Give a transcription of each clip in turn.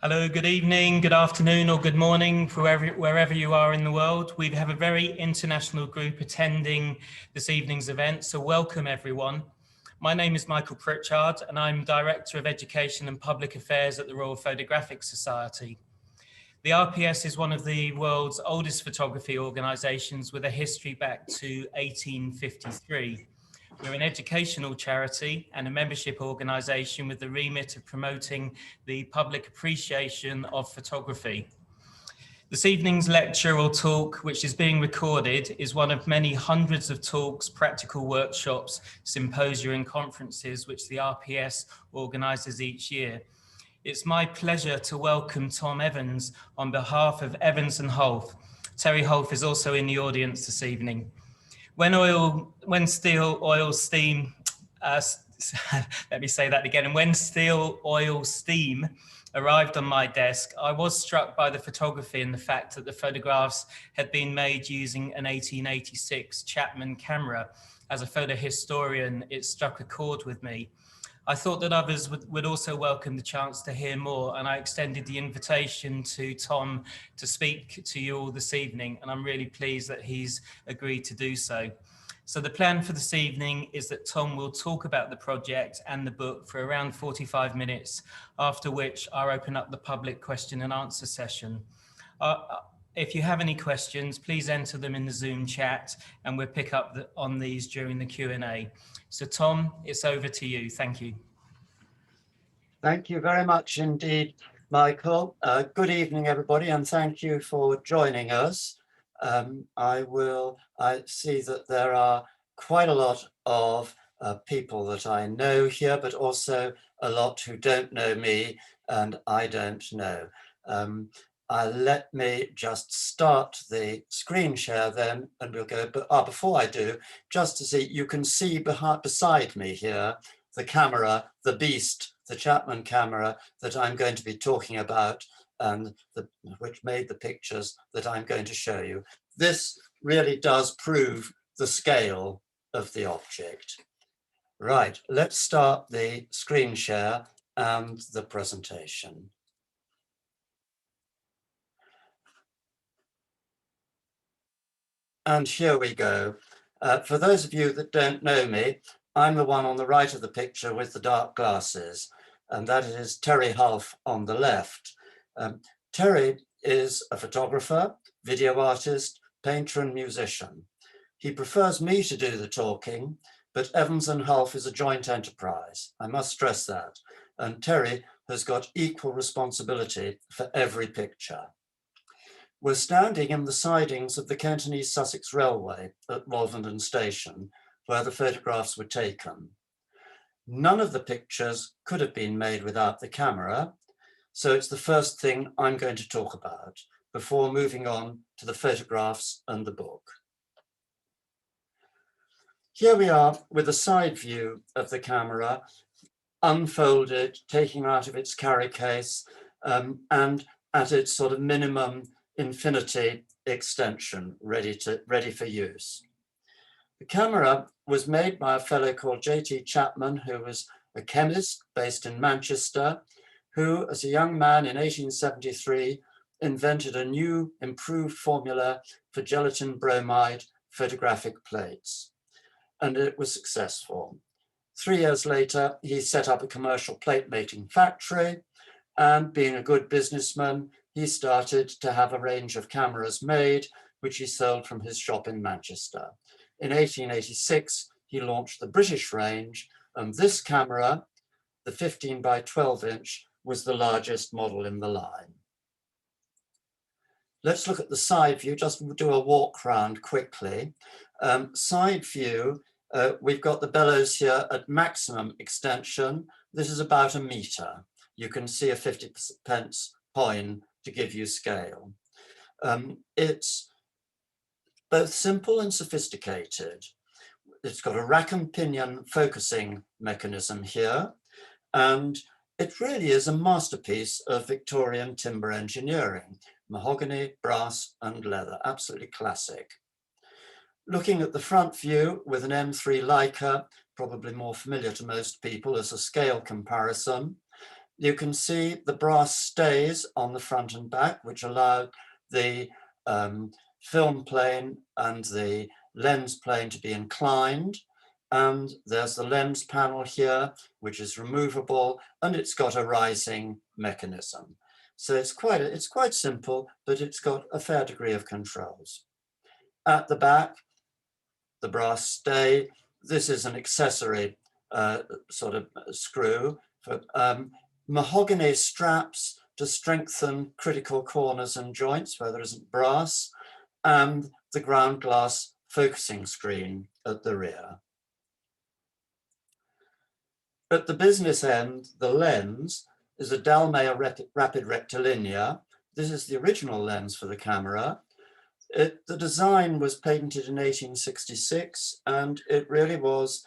Hello, good evening, good afternoon, or good morning, wherever you are in the world. We have a very international group attending this evening's event, so welcome everyone. My name is Michael Pritchard, and I'm Director of Education and Public Affairs at the Royal Photographic Society. The RPS is one of the world's oldest photography organisations with a history back to 1853. We're an educational charity and a membership organisation with the remit of promoting the public appreciation of photography. This evening's lecture or talk, which is being recorded, is one of many hundreds of talks, practical workshops, symposia and conferences which the RPS organises each year. It's my pleasure to welcome Tom Evans on behalf of Evans+Hulf. Terry Hulf is also in the audience this evening. When steel, oil, steam, let me say that again. And when steel, oil, steam arrived on my desk, I was struck by the photography and the fact that the photographs had been made using an 1886 Chapman camera. As a photo historian, it struck a chord with me. I thought that others would also welcome the chance to hear more, and I extended the invitation to Tom to speak to you all this evening, and I'm really pleased that he's agreed to do so. So the plan for this evening is that Tom will talk about the project and the book for around 45 minutes, after which I'll open up the public question and answer session. If you have any questions, please enter them in the Zoom chat and we'll pick up on these during the Q&A. So Tom, it's over to you. Thank you. Thank you very much indeed, Michael. Good evening, everybody, and thank you for joining us. I see that there are quite a lot of people that I know here, but also a lot who don't know me and I don't know. Let me just start the screen share then, and we'll go, but before I do, just to see, you can see beside me here, the camera, the beast, the Chapman camera that I'm going to be talking about and which made the pictures that I'm going to show you. This really does prove the scale of the object. Right, let's start the screen share and the presentation. And here we go. For those of you that don't know me, I'm the one on the right of the picture with the dark glasses, and that is Terry Hulf on the left. Terry is a photographer, video artist, painter and musician. He prefers me to do the talking, but Evans+Hulf is a joint enterprise. I must stress that. And Terry has got equal responsibility for every picture. We're standing in the sidings of the Cantonese Sussex Railway at Walvenden Station, where the photographs were taken. None of the pictures could have been made without the camera, so it's the first thing I'm going to talk about before moving on to the photographs and the book. Here we are with a side view of the camera, unfolded, taking out of its carry case, and at its sort of minimum infinity extension, ready for use. The camera was made by a fellow called J.T. Chapman, who was a chemist based in Manchester, who, as a young man in 1873, invented a new improved formula for gelatin bromide photographic plates, and it was successful. 3 years later, he set up a commercial plate making factory, and being a good businessman, he started to have a range of cameras made, which he sold from his shop in Manchester. In 1886, he launched the British range, and this camera, the 15 by 12 inch, was the largest model in the line. Let's look at the side view, just do a walk round quickly. Side view, we've got the bellows here at maximum extension. This is about 1 meter. You can see a 50p coin to give you scale. It's both simple and sophisticated. It's got a rack and pinion focusing mechanism here, and it really is a masterpiece of Victorian timber engineering, mahogany, brass and leather, absolutely classic. Looking at the front view with an M3 Leica, probably more familiar to most people as a scale comparison, You can see the brass stays on the front and back, which allow the film plane and the lens plane to be inclined. And there's the lens panel here, which is removable, and it's got a rising mechanism. So it's quite simple, but it's got a fair degree of controls. At the back, the brass stay. This is an accessory sort of screw for mahogany straps to strengthen critical corners and joints where there isn't brass, and the ground glass focusing screen at the rear. At the business end, the lens is a Dalmayer Rapid Rectilinear. This is the original lens for the camera. The design was patented in 1866, and it really was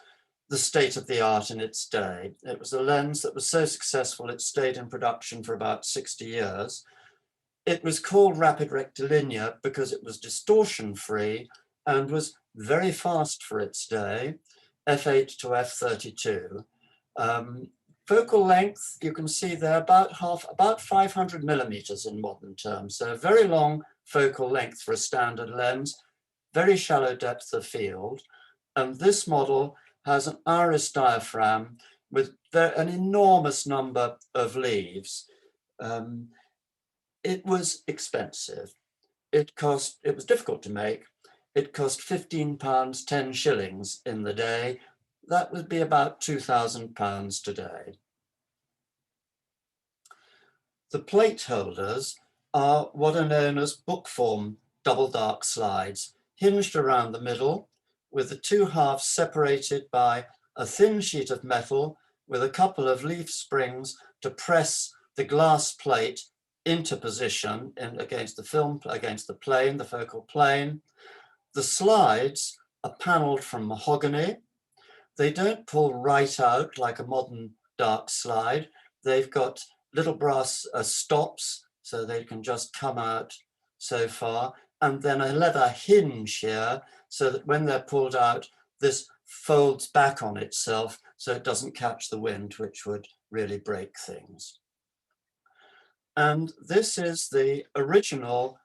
the state of the art in its day. It was a lens that was so successful it stayed in production for about 60 years. It was called Rapid Rectilinear because it was distortion-free and was very fast for its day, f8 to f32. Focal length, you can see there, about 500 millimeters in modern terms, so a very long focal length for a standard lens, very shallow depth of field. And this model has an iris diaphragm with an enormous number of leaves. It was expensive. It was difficult to make. It cost £15, 10 shillings in the day. That would be about £2,000 today. The plate holders are what are known as book form double dark slides, hinged around the middle, with the two halves separated by a thin sheet of metal with a couple of leaf springs to press the glass plate into position against the plane, the focal plane. The slides are paneled from mahogany. They don't pull right out like a modern dark slide. They've got little brass stops, so they can just come out so far. And then a leather hinge here, so that when they're pulled out, this folds back on itself so it doesn't catch the wind, which would really break things. And this is the original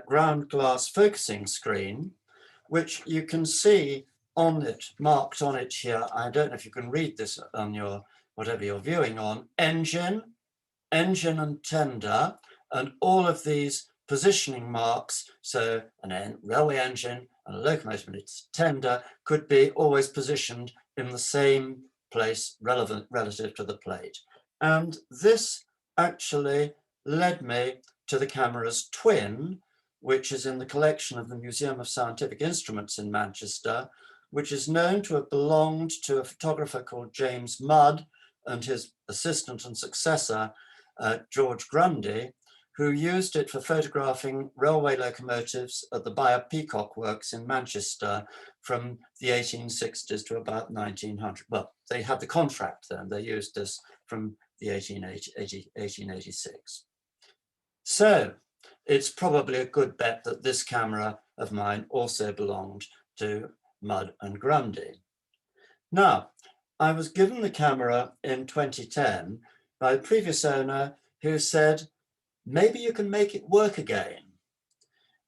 ground glass focusing screen, which you can see on it, marked on it here. I don't know if you can read this on your, whatever you're viewing on, engine and tender, and all of these positioning marks. So a railway engine and a locomotive and its tender could be always positioned in the same place relative to the plate. And this actually led me to the camera's twin, which is in the collection of the Museum of Scientific Instruments in Manchester, which is known to have belonged to a photographer called James Mudd and his assistant and successor, George Grundy, who used it for photographing railway locomotives at the Bayer Peacock Works in Manchester from the 1860s to about 1900. Well, they had the contract then. They used this from the 1886. So it's probably a good bet that this camera of mine also belonged to Mudd and Grundy. Now, I was given the camera in 2010 by a previous owner who said, maybe you can make it work again.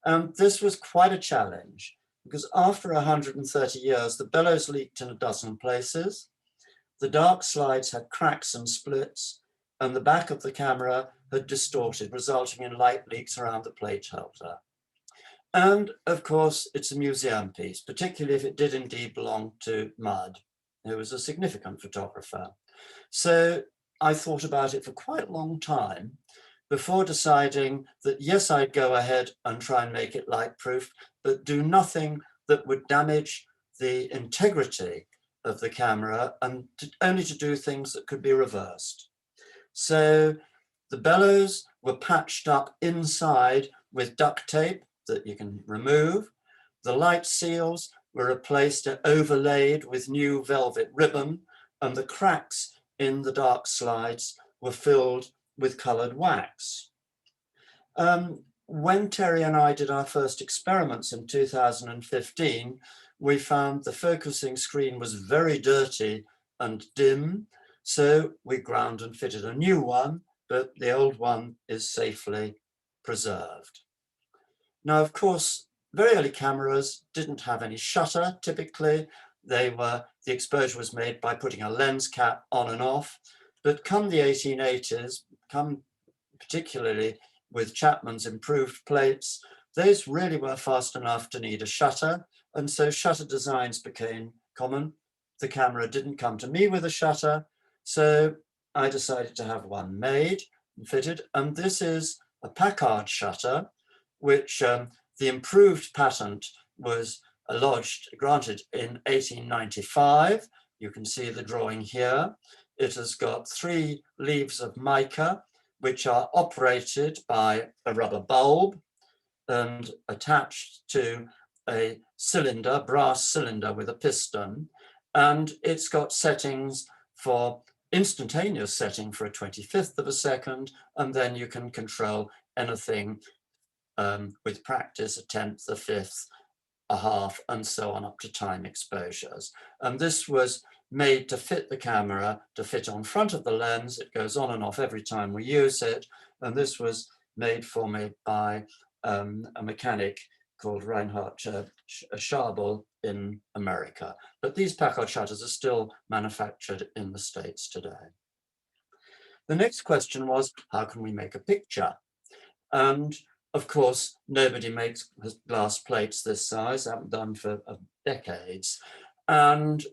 And this was quite a challenge because after 130 years, the bellows leaked in a dozen places. The dark slides had cracks and splits, and the back of the camera had distorted, resulting in light leaks around the plate holder. And of course, it's a museum piece, particularly if it did indeed belong to Mudd, who was a significant photographer. So I thought about it for quite a long time before deciding that, yes, I'd go ahead and try and make it light-proof, but do nothing that would damage the integrity of the camera, and only to do things that could be reversed. So the bellows were patched up inside with duct tape that you can remove. The light seals were replaced and overlaid with new velvet ribbon, and the cracks in the dark slides were filled with coloured wax. When Terry and I did our first experiments in 2015, we found the focusing screen was very dirty and dim. So we ground and fitted a new one, but the old one is safely preserved. Now, of course, very early cameras didn't have any shutter typically. The exposure was made by putting a lens cap on and off. But come the 1880s, come particularly with Chapman's improved plates, those really were fast enough to need a shutter. And so shutter designs became common. The camera didn't come to me with a shutter, so I decided to have one made and fitted. And this is a Packard shutter, which the improved patent was granted in 1895. You can see the drawing here. It has got 3 leaves of mica, which are operated by a rubber bulb and attached to a cylinder, brass cylinder with a piston. And it's got settings for instantaneous setting for a 25th of a second, and then you can control anything with practice, a tenth, a fifth, a half, and so on up to time exposures. And this was made to fit the camera, to fit on front of the lens. It goes on and off every time we use it. And this was made for me by a mechanic called Reinhard Schabel in America. But these Packard shutters are still manufactured in the States today. The next question was, how can we make a picture? And of course, nobody makes glass plates this size, haven't done for decades. And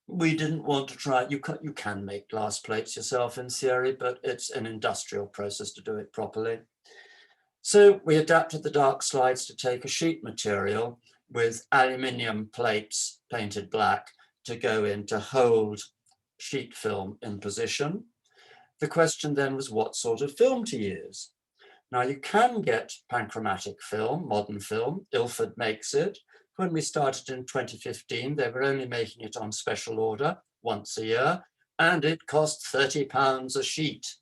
we didn't want to try, you can make glass plates yourself in theory, but it's an industrial process to do it properly. So we adapted the dark slides to take a sheet material with aluminium plates painted black to go in to hold sheet film in position. The question then was what sort of film to use. Now you can get panchromatic film, modern film, Ilford makes it. When we started in 2015, they were only making it on special order once a year, and it cost £30 a sheet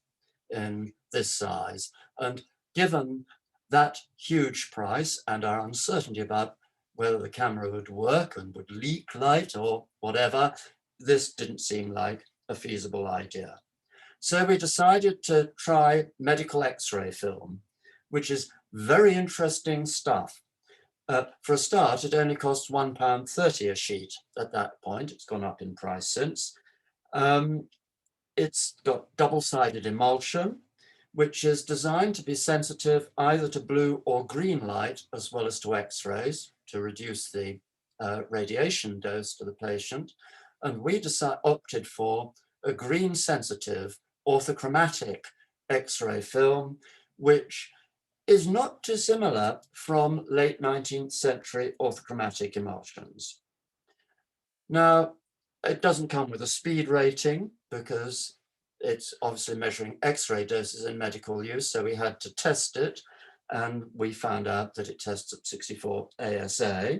in this size. And given that huge price and our uncertainty about whether the camera would work and would leak light or whatever, this didn't seem like a feasible idea. So we decided to try medical X-ray film, which is very interesting stuff. For a start, it only costs £1.30 a sheet at that point. It's gone up in price since. It's got double-sided emulsion, which is designed to be sensitive either to blue or green light, as well as to X-rays, to reduce the radiation dose to the patient. And we opted for a green sensitive orthochromatic X-ray film, which is not too similar from late 19th century orthochromatic emulsions. Now, it doesn't come with a speed rating because it's obviously measuring X-ray doses in medical use, so we had to test it, and we found out that it tests at 64 ASA.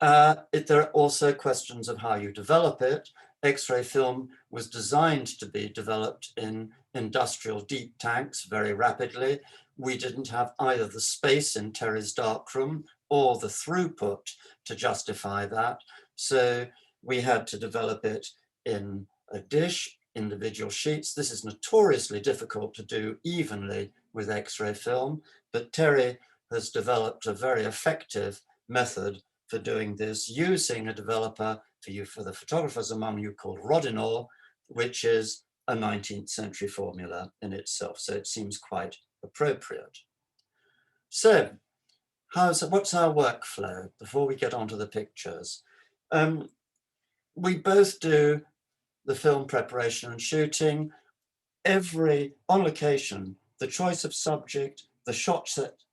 There are also questions of how you develop it. X-ray film was designed to be developed in industrial deep tanks very rapidly. We didn't have either the space in Terry's darkroom or the throughput to justify that. So we had to develop it in a dish, individual sheets. This is notoriously difficult to do evenly with X-ray film, but Terry has developed a very effective method for doing this using a developer for the photographers among you called Rodinal, which is a 19th century formula in itself. So it seems quite appropriate. So what's our workflow before we get onto the pictures? We both do the film preparation and shooting. On location, the choice of subject, the shot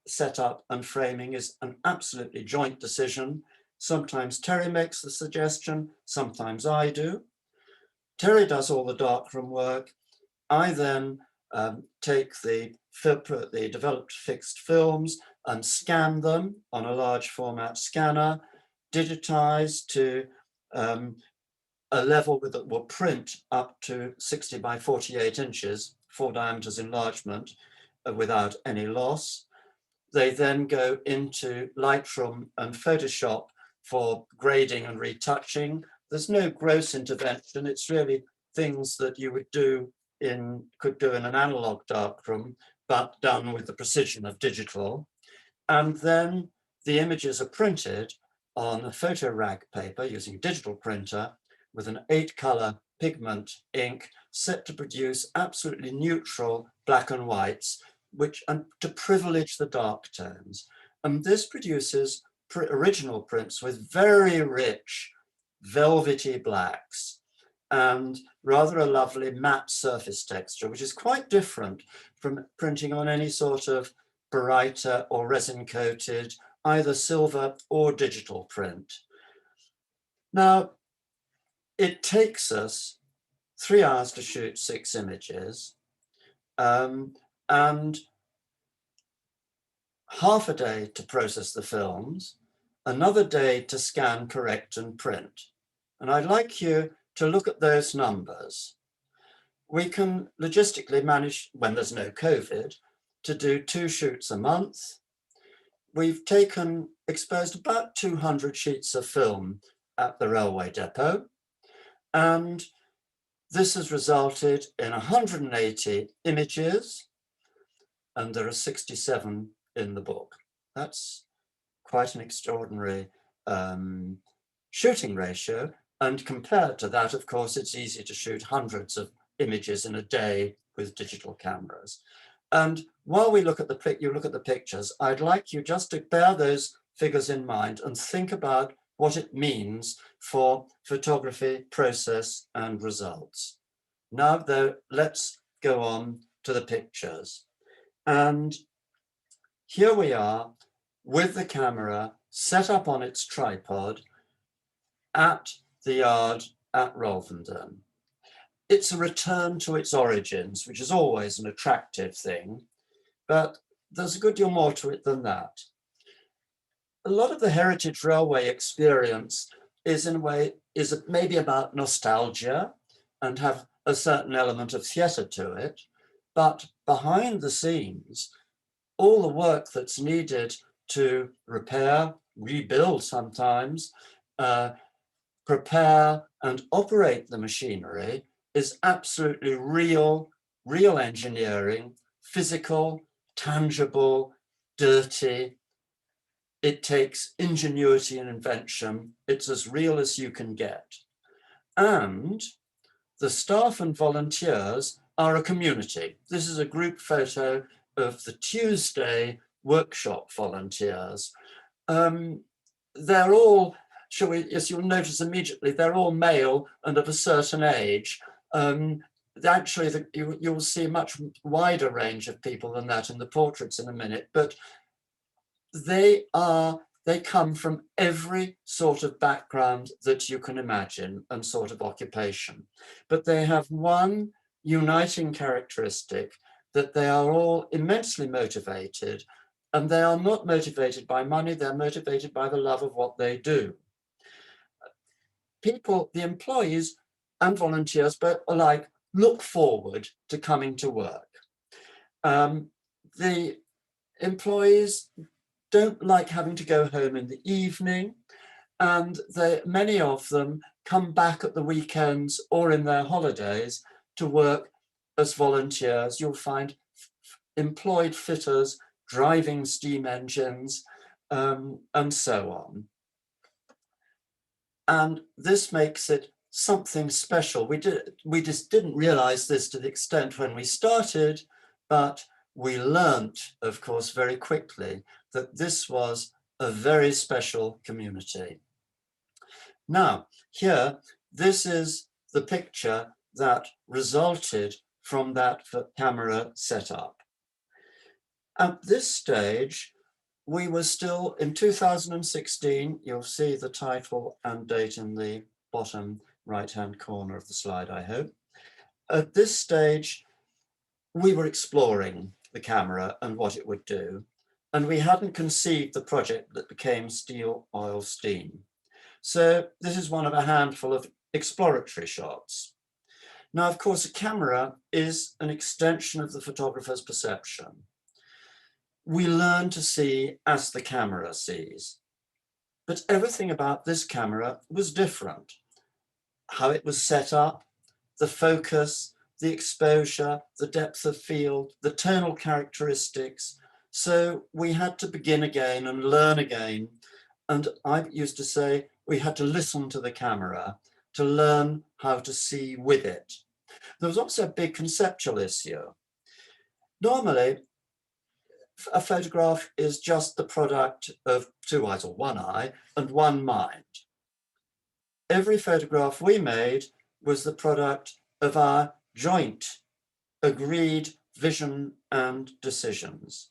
setup and framing is an absolutely joint decision. Sometimes Terry makes the suggestion, sometimes I do. Terry does all the darkroom work. I then take the developed fixed films and scan them on a large format scanner, digitize to a level that will print up to 60 by 48 inches, 4 diameters enlargement without any loss. They then go into Lightroom and Photoshop for grading and retouching. There's no gross intervention. It's really things that you could do in an analog darkroom, but done with the precision of digital. And then the images are printed on a photo rag paper using a digital printer with an 8-color pigment ink set to produce absolutely neutral black and whites, and to privilege the dark tones. And this produces original prints with very rich velvety blacks and rather a lovely matte surface texture, which is quite different from printing on any sort of baryta or resin coated, either silver or digital print. Now, it takes us 3 hours to shoot 6 images, and half a day to process the films, another day to scan, correct, and print. And I'd like you to look at those numbers. We can logistically manage, when there's no COVID, to do 2 shoots a month. We've exposed about 200 sheets of film at the railway depot, and this has resulted in 180 images, and there are 67 in the book. That's quite an extraordinary shooting ratio. And compared to that, of course, it's easy to shoot hundreds of images in a day with digital cameras. And while we look at you look at the pictures, I'd like you just to bear those figures in mind and think about what it means for photography, process, and results. Now, though, let's go on to the pictures. And here we are with the camera set up on its tripod at the yard at Rolvenden. It's a return to its origins, which is always an attractive thing, but there's a good deal more to it than that. A lot of the heritage railway experience is maybe about nostalgia and have a certain element of theatre to it, but behind the scenes, all the work that's needed to repair, rebuild sometimes, prepare and operate the machinery is absolutely real engineering, physical, tangible, dirty. It takes ingenuity and invention. It's as real as you can get. And the staff and volunteers are a community. This is a group photo of the Tuesday workshop volunteers. They're all, as you'll notice immediately, they're all male and of a certain age. Actually, you'll see a much wider range of people than that in the portraits in a minute, but they come from every sort of background that you can imagine and sort of occupation. But they have one uniting characteristic, that they are all immensely motivated, and they are not motivated by money, they're motivated by the love of what they do. People, the employees and volunteers, but alike, look forward to coming to work. The employees don't like having to go home in the evening, and many of them come back at the weekends or in their holidays to work as volunteers. You'll find employed fitters driving steam engines, and so on. And this makes it something special. We just didn't realize this to the extent when we started, but we learnt, of course, very quickly that this was a very special community. Now, here, this is the picture that resulted from that camera setup. At this stage, we were still in 2016. You'll see the title and date in the bottom right-hand corner of the slide, I hope. At this stage, we were exploring the camera and what it would do, and we hadn't conceived the project that became Steel Oil Steam. So this is one of a handful of exploratory shots. Now, of course, a camera is an extension of the photographer's perception. We learn to see as the camera sees. But everything about this camera was different. How it was set up, the focus, the exposure, the depth of field, the tonal characteristics. So we had to begin again and learn again. And I used to say we had to listen to the camera to learn how to see with it. There was also a big conceptual issue. Normally, a photograph is just the product of two eyes, or one eye, and one mind. Every photograph we made was the product of our joint, agreed vision and decisions.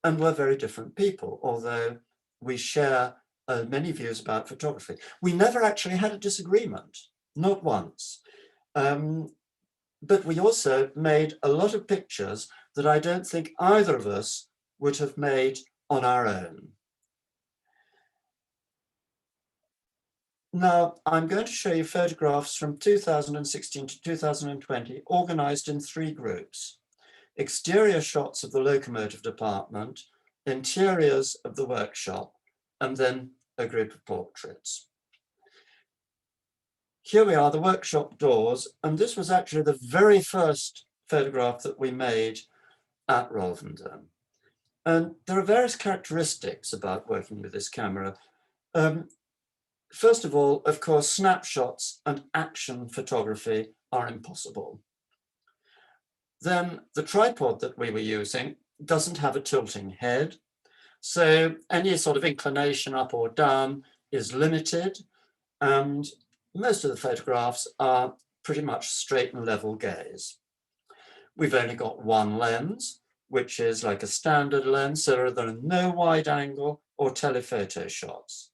And we're very different people, although we share many views about photography. We never actually had a disagreement, not once. But we also made a lot of pictures that I don't think either of us would have made on our own. Now, I'm going to show you photographs from 2016 to 2020, organized in 3 groups: exterior shots of the locomotive department, interiors of the workshop, and then a group of portraits. Here we are, the workshop doors, and this was actually the very first photograph that we made at Rolvenden. And there are various characteristics about working with this camera. First of all, of course, snapshots and action photography are impossible. Then the tripod that we were using doesn't have a tilting head, so any sort of inclination up or down is limited, and most of the photographs are pretty much straight and level gaze. We've only got one lens, which is like a standard lens, so there are no wide angle or telephoto shots.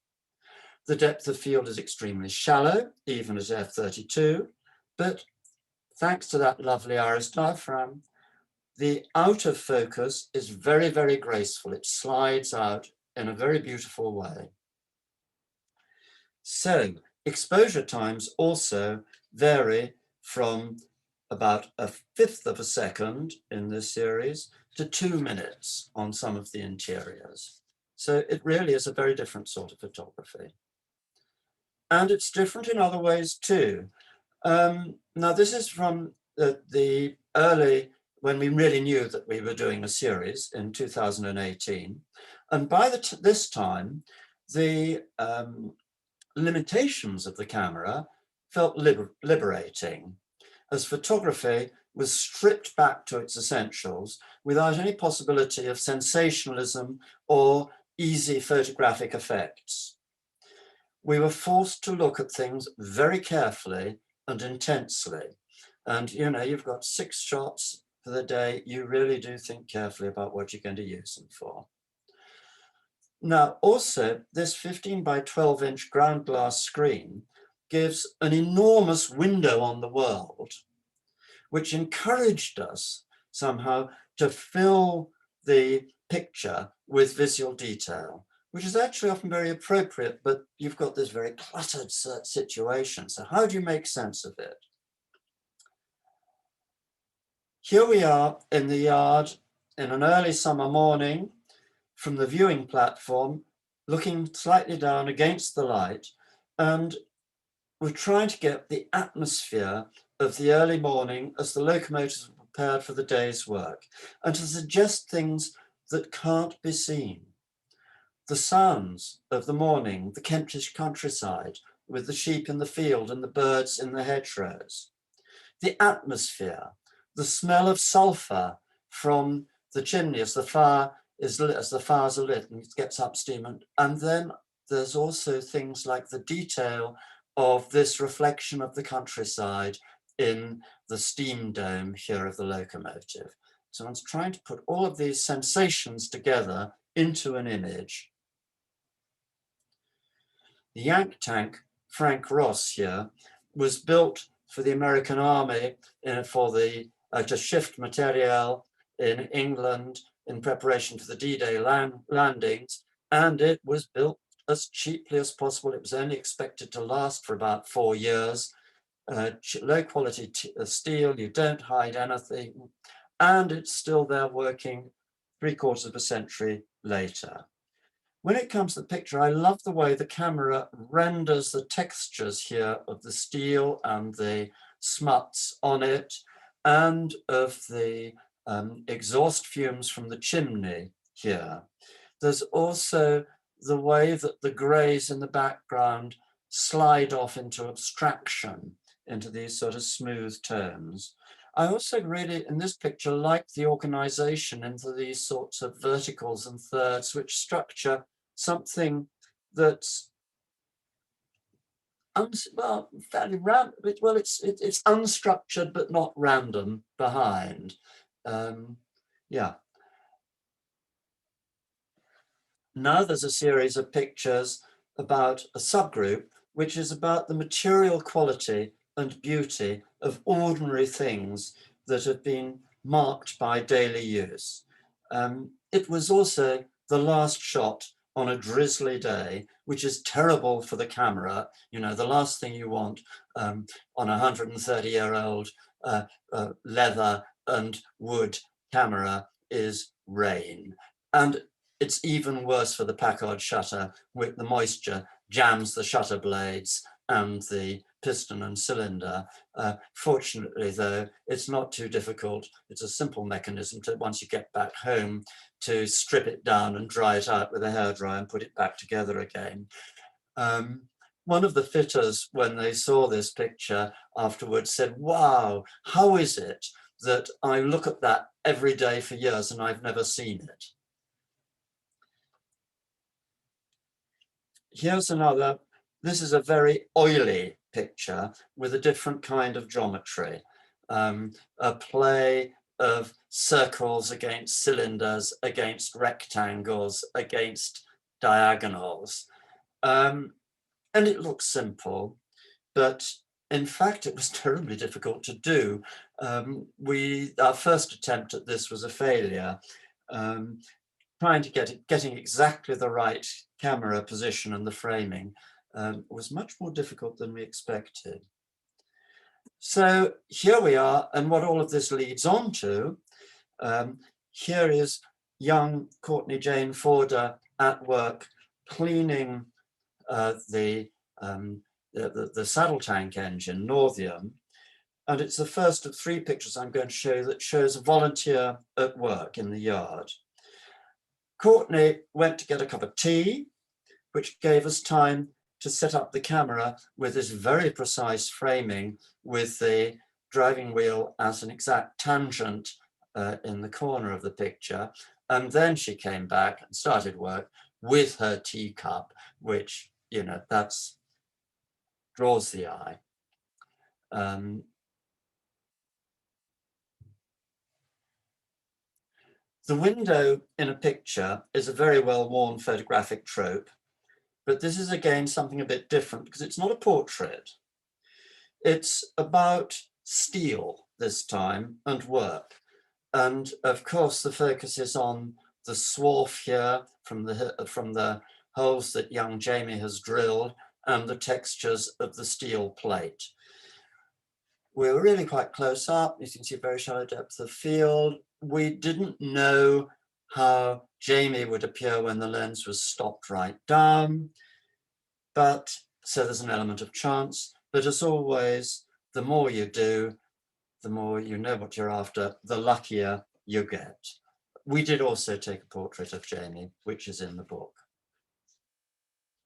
The depth of field is extremely shallow, even at f32, but thanks to that lovely iris diaphragm, the out of focus is very, very graceful. It slides out in a very beautiful way. So exposure times also vary from about 1/5 of a second in this series to 2 minutes on some of the interiors. So it really is a very different sort of photography. And it's different in other ways too. Now this is from the early, when we really knew that we were doing a series in 2018. And by this time, the limitations of the camera felt liberating, as photography was stripped back to its essentials without any possibility of sensationalism or easy photographic effects. We were forced to look at things very carefully and intensely. And you know, you've got 6 shots for the day. You really do think carefully about what you're going to use them for. Now, also, this 15 by 12 inch ground glass screen gives an enormous window on the world, which encouraged us somehow to fill the picture with visual detail, which is actually often very appropriate, but you've got this very cluttered situation. So how do you make sense of it? Here we are in the yard in an early summer morning from the viewing platform, looking slightly down against the light, and we're trying to get the atmosphere of the early morning as the locomotives are prepared for the day's work, and to suggest things that can't be seen. The sounds of the morning, the Kentish countryside, with the sheep in the field and the birds in the hedgerows. The atmosphere, the smell of sulphur from the chimney as the fire is lit, as the fires are lit and it gets up steam. And then there's also things like the detail of this reflection of the countryside in the steam dome here of the locomotive. So I'm trying to put all of these sensations together into an image. The Yank tank, Frank Ross here, was built for the American Army for the to shift materiel in England in preparation for the D-Day landings, and it was built as cheaply as possible. It was only expected to last for about 4 years. Low quality steel, you don't hide anything, and it's still there working 3/4 of a century later. When it comes to the picture, I love the way the camera renders the textures here of the steel and the smuts on it and of the exhaust fumes from the chimney here. There's also the way that the greys in the background slide off into abstraction, into these sort of smooth tones. I also really, in this picture, like the organization into these sorts of verticals and thirds, which structure something that's fairly random. Well, it's unstructured but not random behind. Yeah. Now there's a series of pictures about a subgroup, which is about the material quality and beauty of ordinary things that have been marked by daily use. It was also the last shot on a drizzly day, which is terrible for the camera. You know, the last thing you want on a 130-year-old leather and wood camera is rain. And it's even worse for the Packard shutter, with the moisture jams the shutter blades and the piston and cylinder. Fortunately, though, it's not too difficult. It's a simple mechanism to, once you get back home, to strip it down and dry it out with a hairdryer and put it back together again. One of the fitters, when they saw this picture afterwards, said, "Wow, how is it that I look at that every day for years and I've never seen it?" Here's another. This is a very oily picture with a different kind of geometry, a play of circles against cylinders, against rectangles, against diagonals. And it looks simple, but in fact, it was terribly difficult to do. Our first attempt at this was a failure. Trying to getting exactly the right camera position and the framing was much more difficult than we expected. So here we are, and what all of this leads on to, here is young Courtney Jane Forder at work cleaning the saddle tank engine, Northium, and it's the first of 3 pictures I'm going to show you that shows a volunteer at work in the yard. Courtney went to get a cup of tea, which gave us time to set up the camera with this very precise framing with the driving wheel as an exact tangent in the corner of the picture. And then she came back and started work with her teacup, which, you know, that's draws the eye. The window in a picture is a very well-worn photographic trope, but this is again something a bit different because it's not a portrait. It's about steel this time and work. And of course, the focus is on the swarf here from the holes that young Jamie has drilled and the textures of the steel plate. We're really quite close up. You can see a very shallow depth of field. We didn't know how Jamie would appear when the lens was stopped right down, but so there's an element of chance. But as always, the more you do, the more you know what you're after, the luckier you get. We did also take a portrait of Jamie, which is in the book.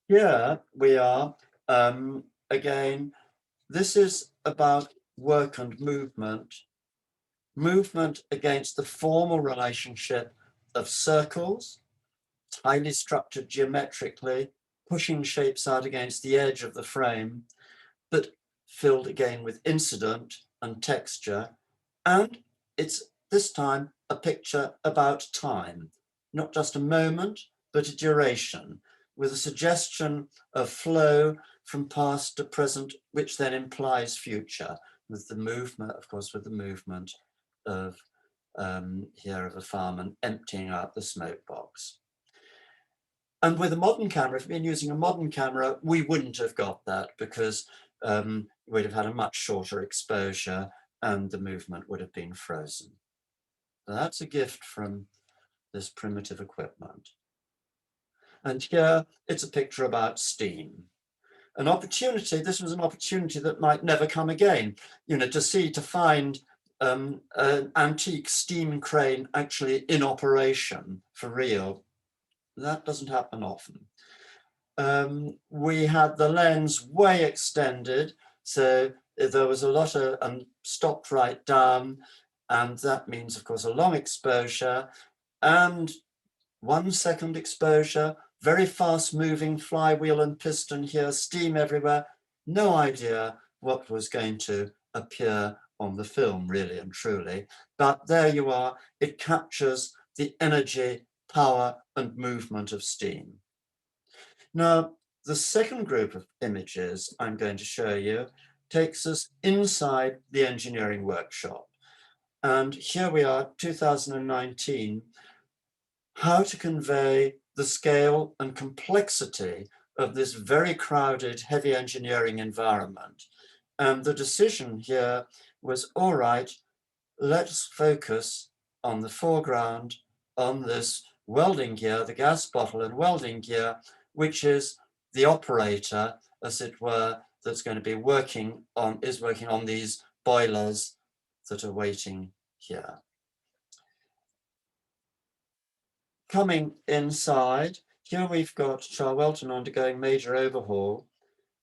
Here we are. Again, this is about work and movement. Movement against the formal relationship of circles, highly structured geometrically, pushing shapes out against the edge of the frame, but filled again with incident and texture. And it's this time a picture about time, not just a moment, but a duration, with a suggestion of flow from past to present, which then implies future, with the movement, of course, with the movement of here of a fireman emptying out the smoke box. And with a modern camera, if we'd been using a modern camera, we wouldn't have got that because we'd have had a much shorter exposure and the movement would have been frozen. So that's a gift from this primitive equipment. And here it's a picture about steam. an opportunity. This was an opportunity that might never come again, you know, to find an antique steam crane actually in operation for real. That doesn't happen often. We had the lens way extended, so there was a lot of, and stopped right down, and that means, of course, a long exposure and 1 second exposure, very fast moving flywheel and piston here, steam everywhere. No idea what was going to appear on the film, really and truly. But there you are, it captures the energy, power, and movement of steam. Now, the second group of images I'm going to show you takes us inside the engineering workshop. And here we are, 2019, how to convey the scale and complexity of this very crowded heavy engineering environment. And the decision here was, all right, let's focus on the foreground, on this welding gear, the gas bottle and welding gear, which is the operator, as it were, that's going to be working on these boilers that are waiting here. Coming inside, here we've got Charwelton undergoing major overhaul.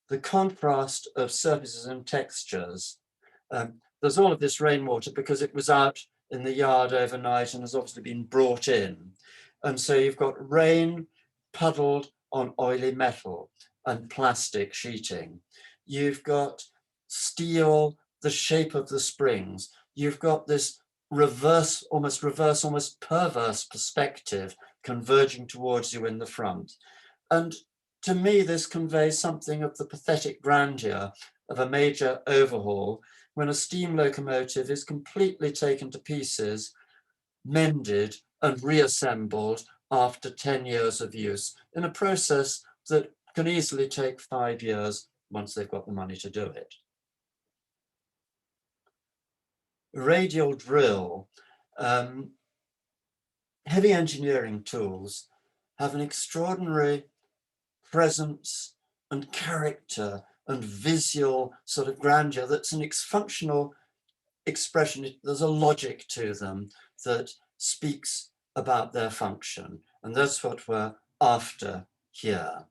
The contrast of surfaces and textures. There's all of this rainwater because it was out in the yard overnight and has obviously been brought in. And so you've got rain puddled on oily metal and plastic sheeting. You've got steel, the shape of the springs. You've got this reverse, almost perverse perspective converging towards you in the front. And to me, this conveys something of the pathetic grandeur of a major overhaul when a steam locomotive is completely taken to pieces, mended and reassembled after 10 years of use in a process that can easily take 5 years once they've got the money to do it. Radial drill. Heavy engineering tools have an extraordinary presence and character and visual sort of grandeur that's an functional expression. There's a logic to them that speaks about their function, and that's what we're after here.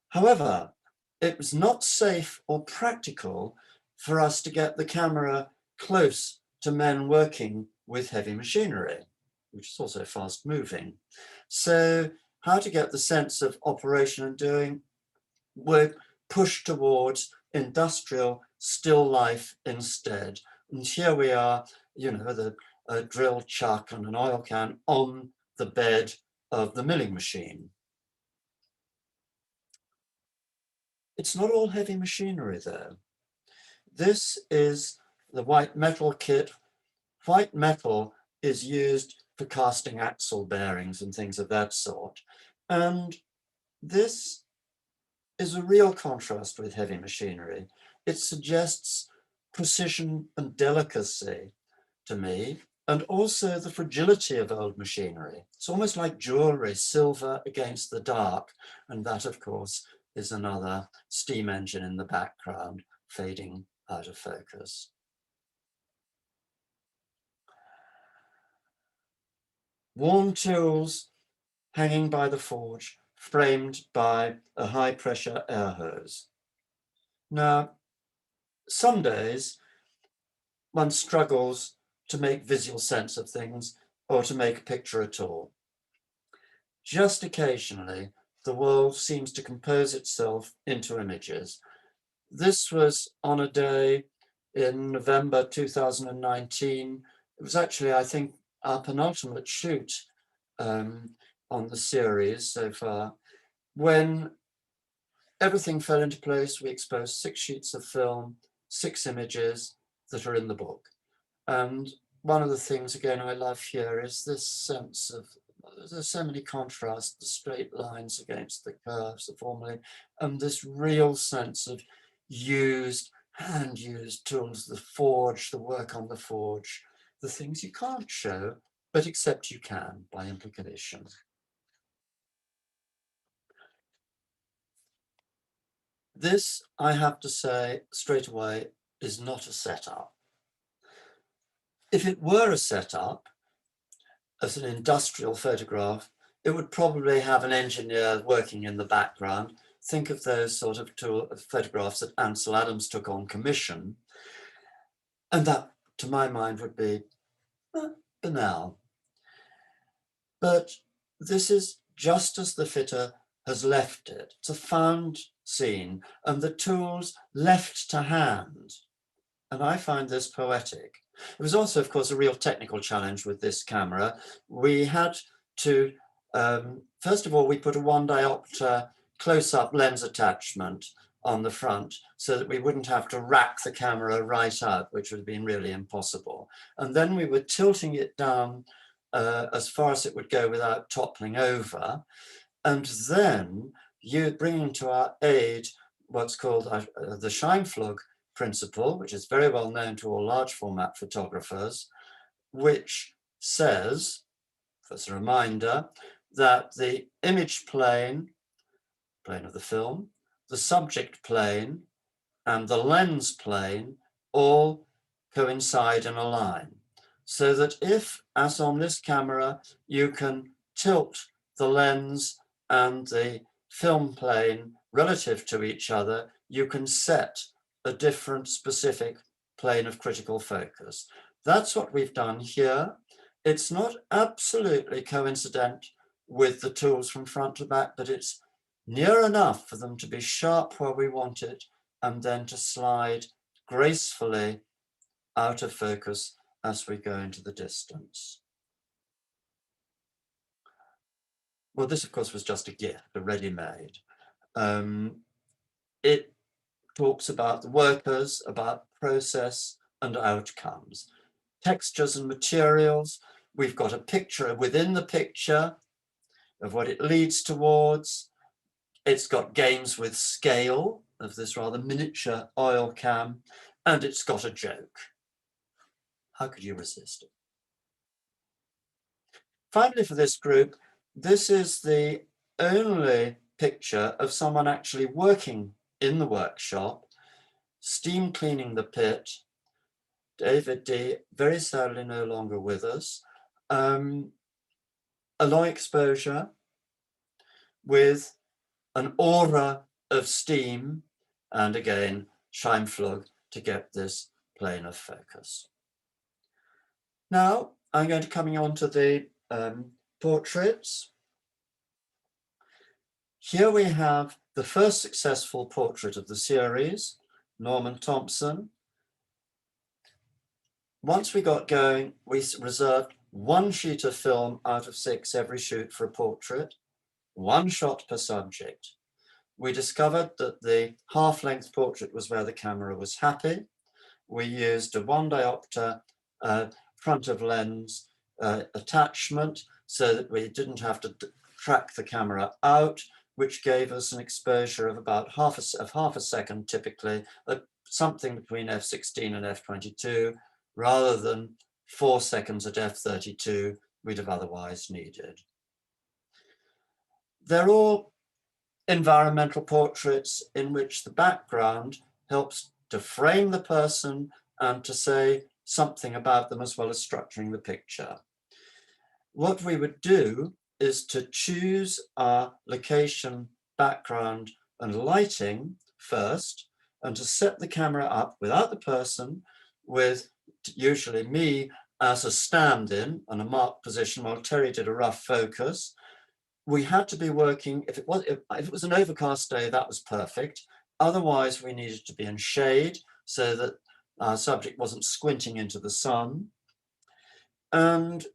However, it was not safe or practical for us to get the camera close to men working with heavy machinery, which is also fast moving. So how to get the sense of operation and doing, we're pushed towards industrial still life instead. And here we are, you know, the drill chuck and an oil can on the bed of the milling machine. It's not all heavy machinery though. This is the white metal kit. White metal is used for casting axle bearings and things of that sort. And this is a real contrast with heavy machinery. It suggests precision and delicacy to me, and also the fragility of old machinery. It's almost like jewelry, silver against the dark. And that, of course, is another steam engine in the background fading out of focus. Worn tools hanging by the forge, framed by a high pressure air hose. Now, some days one struggles to make visual sense of things or to make a picture at all. Just occasionally, the world seems to compose itself into images. This was on a day in November 2019. It was actually, I think, our penultimate shoot on the series so far, when everything fell into place. We exposed 6 sheets of film, 6 images that are in the book. And one of the things, again, I love here is this sense of, there's so many contrasts, the straight lines against the curves, the formulae, and this real sense of hand-used tools, the forge, the work on the forge, the things you can't show, but accept you can by implication. This, I have to say straight away, is not a setup. If it were a setup, as an industrial photograph, it would probably have an engineer working in the background. Think of those sort of photographs that Ansel Adams took on commission. And that, to my mind, would be banal. But this is just as the fitter has left it. It's a found scene, and the tools left to hand. And I find this poetic. It was also, of course, a real technical challenge with this camera. We had to, first of all, we put a 1 diopter close-up lens attachment on the front so that we wouldn't have to rack the camera right out, which would have been really impossible. And then we were tilting it down as far as it would go without toppling over. And then you bringing to our aid what's called the Scheinflug principle, which is very well known to all large format photographers, which says, as a reminder, that the image plane of the film, the subject plane, and the lens plane all coincide in a line. So that if, as on this camera, you can tilt the lens and the film plane relative to each other, you can set a different specific plane of critical focus. That's what we've done here. It's not absolutely coincident with the tools from front to back, but it's near enough for them to be sharp where we want it and then to slide gracefully out of focus as we go into the distance. Well, this, of course, was just a gift, a ready-made. It talks about the workers, about process and outcomes. Textures and materials. We've got a picture within the picture of what it leads towards. It's got games with scale of this rather miniature oil cam, and it's got a joke. How could you resist it? Finally, for this group, this is the only picture of someone actually working in the workshop, steam cleaning the pit. David D, very sadly no longer with us. Alloy exposure with an aura of steam, and again, Scheinflug to get this plane of focus. Now, I'm going to come on to the portraits. Here we have the first successful portrait of the series, Norman Thompson. Once we got going, we reserved 1 sheet of film out of 6 every shoot for a portrait, 1 shot per subject. We discovered that the half-length portrait was where the camera was happy. We used a 1 diopter front of lens attachment so that we didn't have to track the camera out, which gave us an exposure of about half a second typically, at something between f16 and f22, rather than 4 seconds at f32 we'd have otherwise needed. They're all environmental portraits in which the background helps to frame the person and to say something about them as well as structuring the picture. What we would do is to choose our location, background, and lighting first, and to set the camera up without the person, with usually me as a stand-in and a marked position while Terry did a rough focus. We had to be working, if it was an overcast day, that was perfect. Otherwise, we needed to be in shade so that our subject wasn't squinting into the sun. And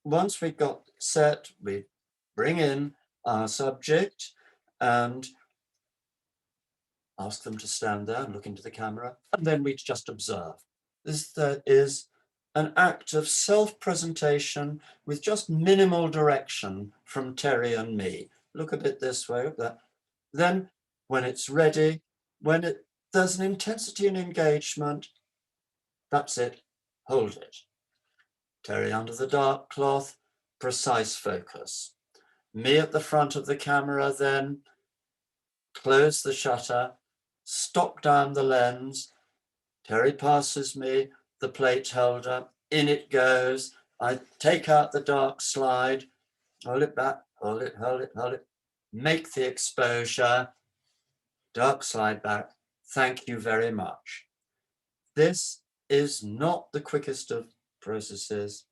once we got set, we bring in our subject and ask them to stand there and look into the camera, and then we just observe. This is an act of self-presentation with just minimal direction from Terry and me. Look a bit this way, look that. Then when it's ready, there's an intensity and engagement, that's it, hold it. Terry under the dark cloth, precise focus. Me at the front of the camera then, close the shutter, stop down the lens. Terry passes me the plate holder, in it goes. I take out the dark slide, hold it back, hold it, hold it, hold it, make the exposure, dark slide back. Thank you very much. This is not the quickest of processes.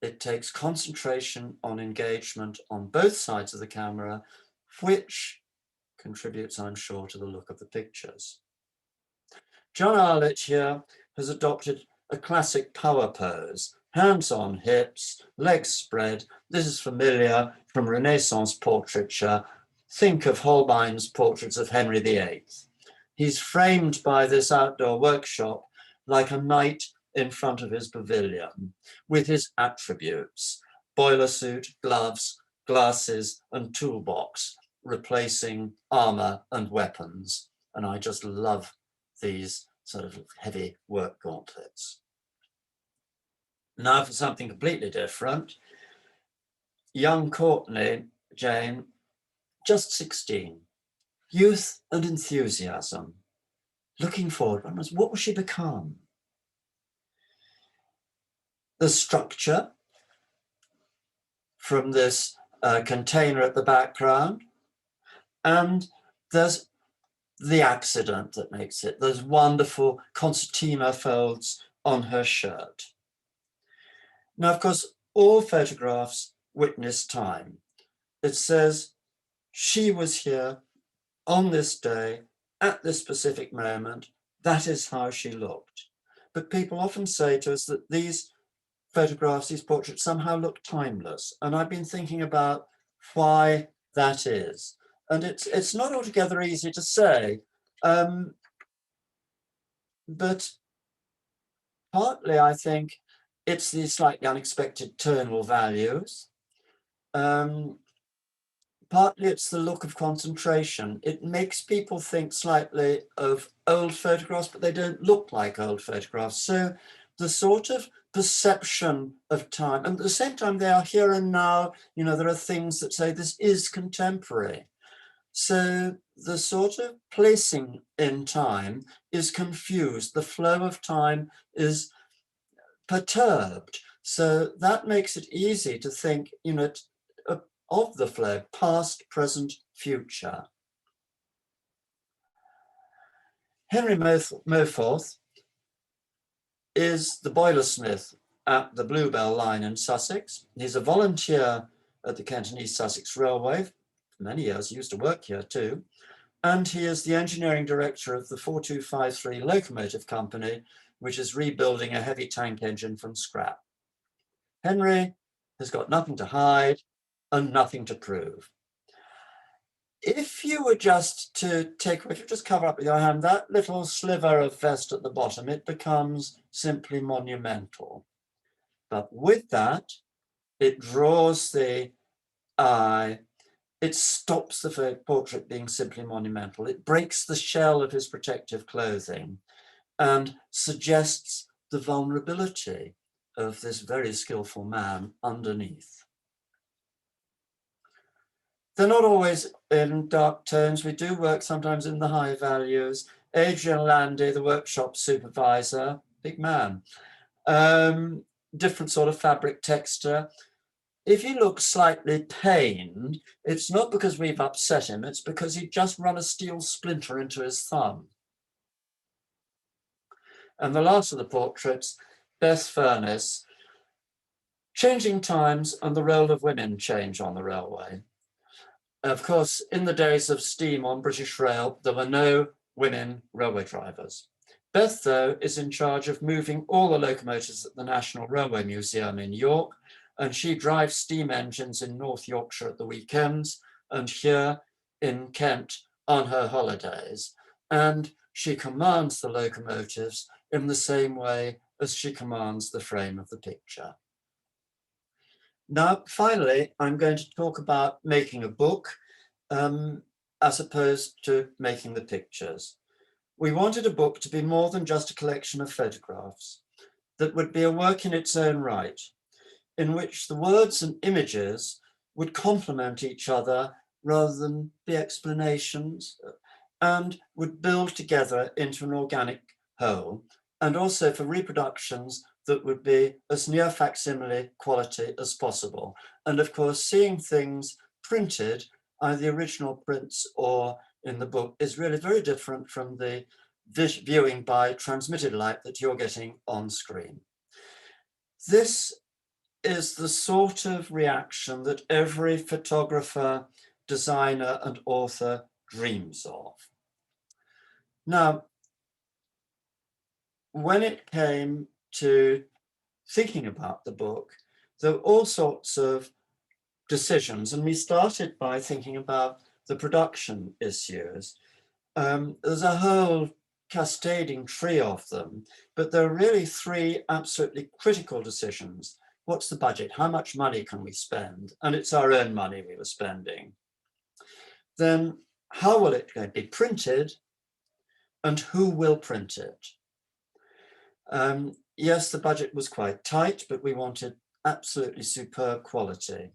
It takes concentration on engagement on both sides of the camera, which contributes, I'm sure, to the look of the pictures. John Arlett here has adopted a classic power pose, hands on hips, legs spread. This is familiar from Renaissance portraiture. Think of Holbein's portraits of Henry VIII. He's framed by this outdoor workshop like a knight in front of his pavilion, with his attributes, boiler suit, gloves, glasses, and toolbox, replacing armor and weapons. And I just love these sort of heavy work gauntlets. Now for something completely different. Young Courtney Jane, just 16, youth and enthusiasm, looking forward. What will she become? The structure from this container at the background, and there's the accident that makes it, those wonderful concertina folds on her shirt. Now, of course, all photographs witness time. It says she was here on this day at this specific moment. That is how she looked. But people often say to us that these photographs, these portraits somehow look timeless. And I've been thinking about why that is. And it's not altogether easy to say, but partly I think it's the slightly unexpected tonal values. Partly it's the look of concentration. It makes people think slightly of old photographs, but they don't look like old photographs. So the sort of perception of time, and at the same time they are here and now, you know, there are things that say this is contemporary. So the sort of placing in time is confused. The flow of time is perturbed. So that makes it easy to think, you know, of the flow, past, present, future. Henry Moforth is the boilersmith at the Bluebell line in Sussex. He's a volunteer at the Kent and East Sussex Railway. For many years, he used to work here too. And he is the engineering director of the 4253 Locomotive Company, which is rebuilding a heavy tank engine from scrap. Henry has got nothing to hide and nothing to prove. If you were just to take, if you just cover up with your hand, that little sliver of vest at the bottom, it becomes simply monumental. But with that, it draws the eye, it stops the portrait being simply monumental. It breaks the shell of his protective clothing and suggests the vulnerability of this very skillful man underneath. They're not always in dark tones. We do work sometimes in the high values. Adrian Landy, the workshop supervisor, big man. Different sort of fabric texture. If he looks slightly pained, it's not because we've upset him, it's because he'd just run a steel splinter into his thumb. And the last of the portraits, Beth Furness, changing times and the role of women change on the railway. Of course, in the days of steam on British Rail, there were no women railway drivers. Beth, though, is in charge of moving all the locomotives at the National Railway Museum in York, and she drives steam engines in North Yorkshire at the weekends and here in Kent on her holidays. And she commands the locomotives in the same way as she commands the frame of the picture. Now, finally, I'm going to talk about making a book as opposed to making the pictures. We wanted a book to be more than just a collection of photographs, that would be a work in its own right, in which the words and images would complement each other rather than be explanations, and would build together into an organic whole, and also for reproductions that would be as near facsimile quality as possible. And of course, seeing things printed, either the original prints or in the book, is really very different from the viewing by transmitted light that you're getting on screen. This is the sort of reaction that every photographer, designer, and author dreams of. Now, when it came to thinking about the book, there were all sorts of decisions, and we started by thinking about the production issues. There's a whole cascading tree of them, but there are really three absolutely critical decisions. What's the budget? How much money can we spend? And it's our own money we were spending. Then how will it be printed, and who will print it? Yes, the budget was quite tight, but we wanted absolutely superb quality.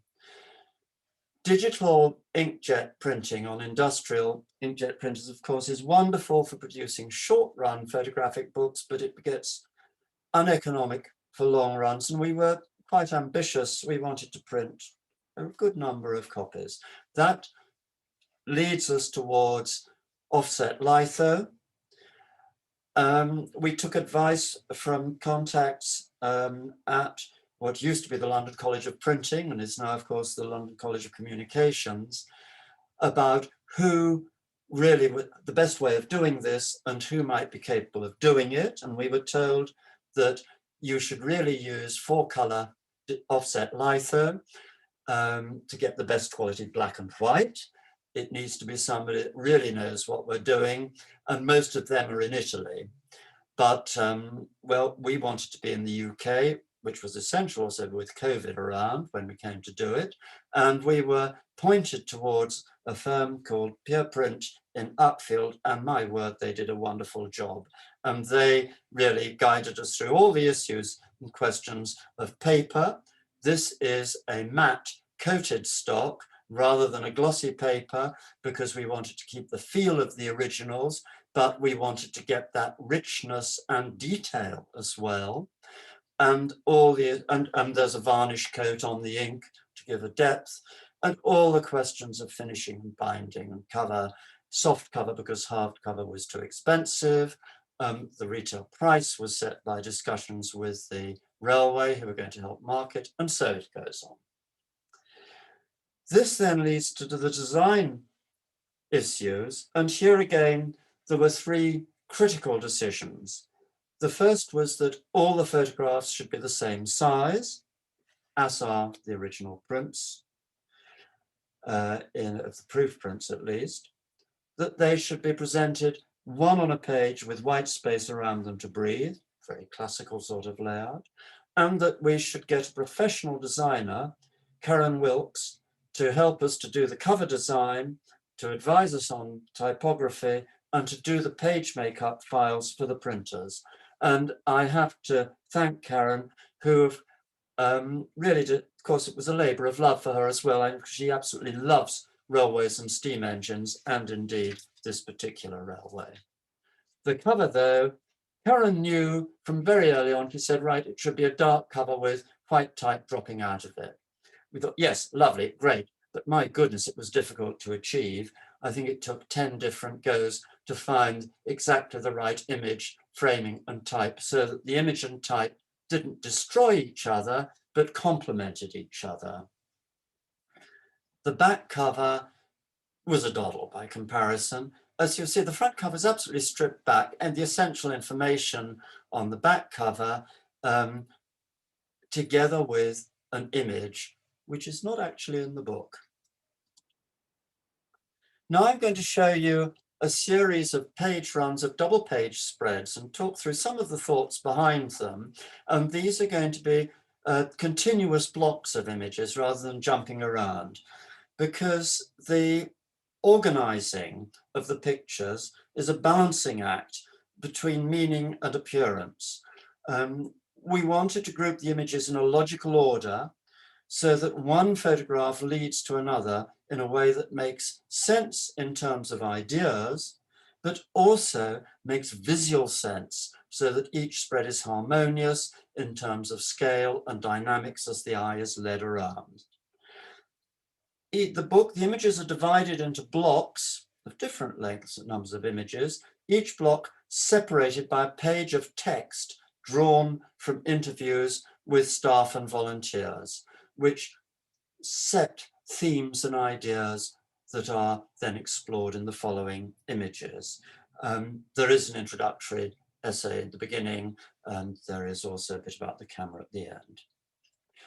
Digital inkjet printing on industrial inkjet printers, of course, is wonderful for producing short-run photographic books, but it gets uneconomic for long runs, and we were quite ambitious. We wanted to print a good number of copies. That leads us towards offset litho. We took advice from contacts at what used to be the London College of Printing and is now, of course, the London College of Communications, about who really the best way of doing this and who might be capable of doing it. And we were told that you should really use 4-color offset litho to get the best quality black and white. It needs to be somebody that really knows what we're doing, and most of them are in Italy. But, well, we wanted to be in the UK, which was essential also with COVID around when we came to do it. And we were pointed towards a firm called Pure Print in Uckfield, and my word, they did a wonderful job. And they really guided us through all the issues and questions of paper. This is a matte coated stock rather than a glossy paper, because we wanted to keep the feel of the originals, but we wanted to get that richness and detail as well. And all the and there's a varnish coat on the ink to give a depth, and all the questions of finishing and binding and cover, soft cover because hard cover was too expensive. The retail price was set by discussions with the railway who were going to help market, and so it goes on. This then leads to the design issues, and here again there were three critical decisions. The first was that all the photographs should be the same size, as are the original prints, of the proof prints at least, that they should be presented one on a page with white space around them to breathe, very classical sort of layout, and that we should get a professional designer, Karen Wilkes, to help us to do the cover design, to advise us on typography, and to do the page makeup files for the printers. And I have to thank Karen, who really did, of course, it was a labor of love for her as well. She absolutely loves railways and steam engines, and indeed this particular railway. The cover, though, Karen knew from very early on. She said, right, it should be a dark cover with white type dropping out of it. We thought, yes, lovely, great. But my goodness, it was difficult to achieve. I think it took 10 different goes to find exactly the right image, framing, and type, so that the image and type didn't destroy each other, but complemented each other. The back cover was a doddle by comparison. As you see, the front cover is absolutely stripped back, and the essential information on the back cover, together with an image, which is not actually in the book. Now I'm going to show you a series of page runs of double page spreads and talk through some of the thoughts behind them. And these are going to be continuous blocks of images rather than jumping around, because the organizing of the pictures is a balancing act between meaning and appearance. We wanted to group the images in a logical order so that one photograph leads to another in a way that makes sense in terms of ideas, but also makes visual sense so that each spread is harmonious in terms of scale and dynamics as the eye is led around. The images are divided into blocks of different lengths and numbers of images, each block separated by a page of text drawn from interviews with staff and volunteers, which set themes and ideas that are then explored in the following images. There is an introductory essay at the beginning, and there is also a bit about the camera at the end.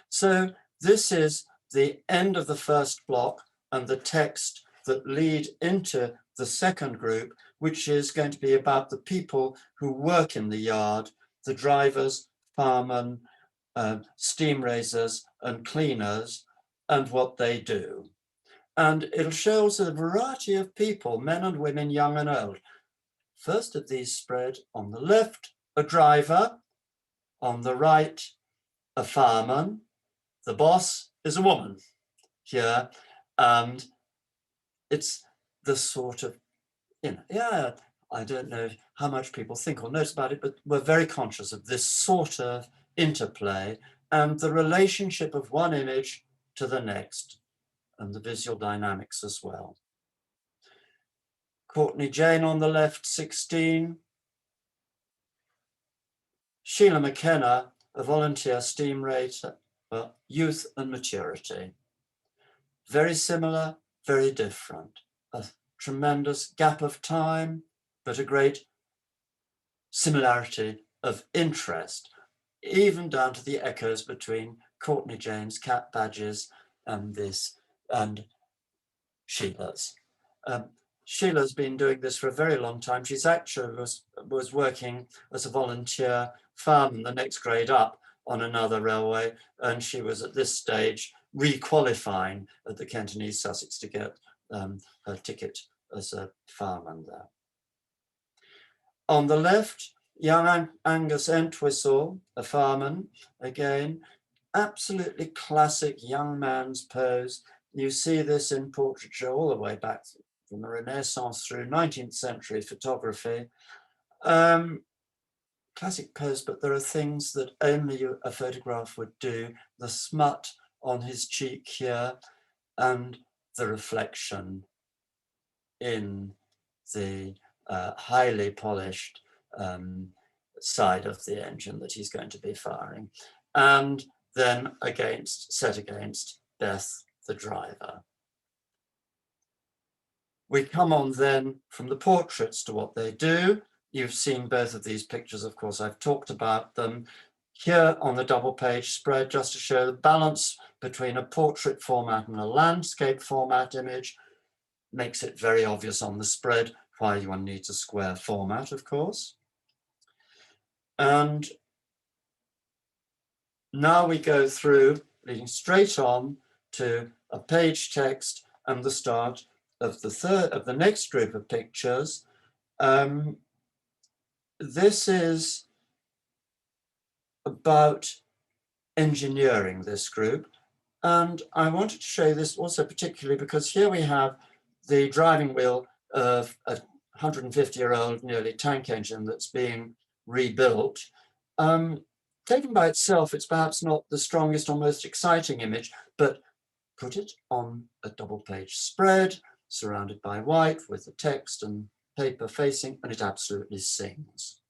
So this is the end of the first block and the text that lead into the second group, which is going to be about the people who work in the yard, the drivers, firemen, steam raisers and cleaners, and what they do. And it shows a variety of people, men and women, young and old. First of these spread on the left, a driver, on the right, a fireman. The boss is a woman here, and it's the sort of, yeah, I don't know how much people think or notice about it, but we're very conscious of this sort of interplay and the relationship of one image to the next and the visual dynamics as well. Courtney Jane on the left, 16. Sheila McKenna, a volunteer steam raiser, youth and maturity. Very similar, very different. A tremendous gap of time, but a great similarity of interest, even down to the echoes between Courtney Jane's cat badges and Sheila's. Sheila's been doing this for a very long time. She's actually was working as a volunteer fireman the next grade up on another railway, and she was at this stage re-qualifying at the Kent and East Sussex to get her ticket as a fireman there. On the left, young Angus Entwistle, a fireman, again, absolutely classic young man's pose. You see this in portraiture all the way back from the Renaissance through 19th century photography. Classic pose, but there are things that only a photograph would do. The smut on his cheek here and the reflection in the highly polished side of the engine that he's going to be firing. And then set against Beth, the driver. We come on then from the portraits to what they do. You've seen both of these pictures, of course, I've talked about them. Here on the double page spread, just to show the balance between a portrait format and a landscape format image, makes it very obvious on the spread why one needs a square format, of course. And now we go through, leading straight on to a page text and the start of the next group of pictures. This is about engineering, this group. And I wanted to show this also particularly because here we have the driving wheel of a 150-year-old nearly tank engine that's being rebuilt. Taken by itself, it's perhaps not the strongest or most exciting image, but put it on a double page spread, surrounded by white with the text and paper facing, and it absolutely sings.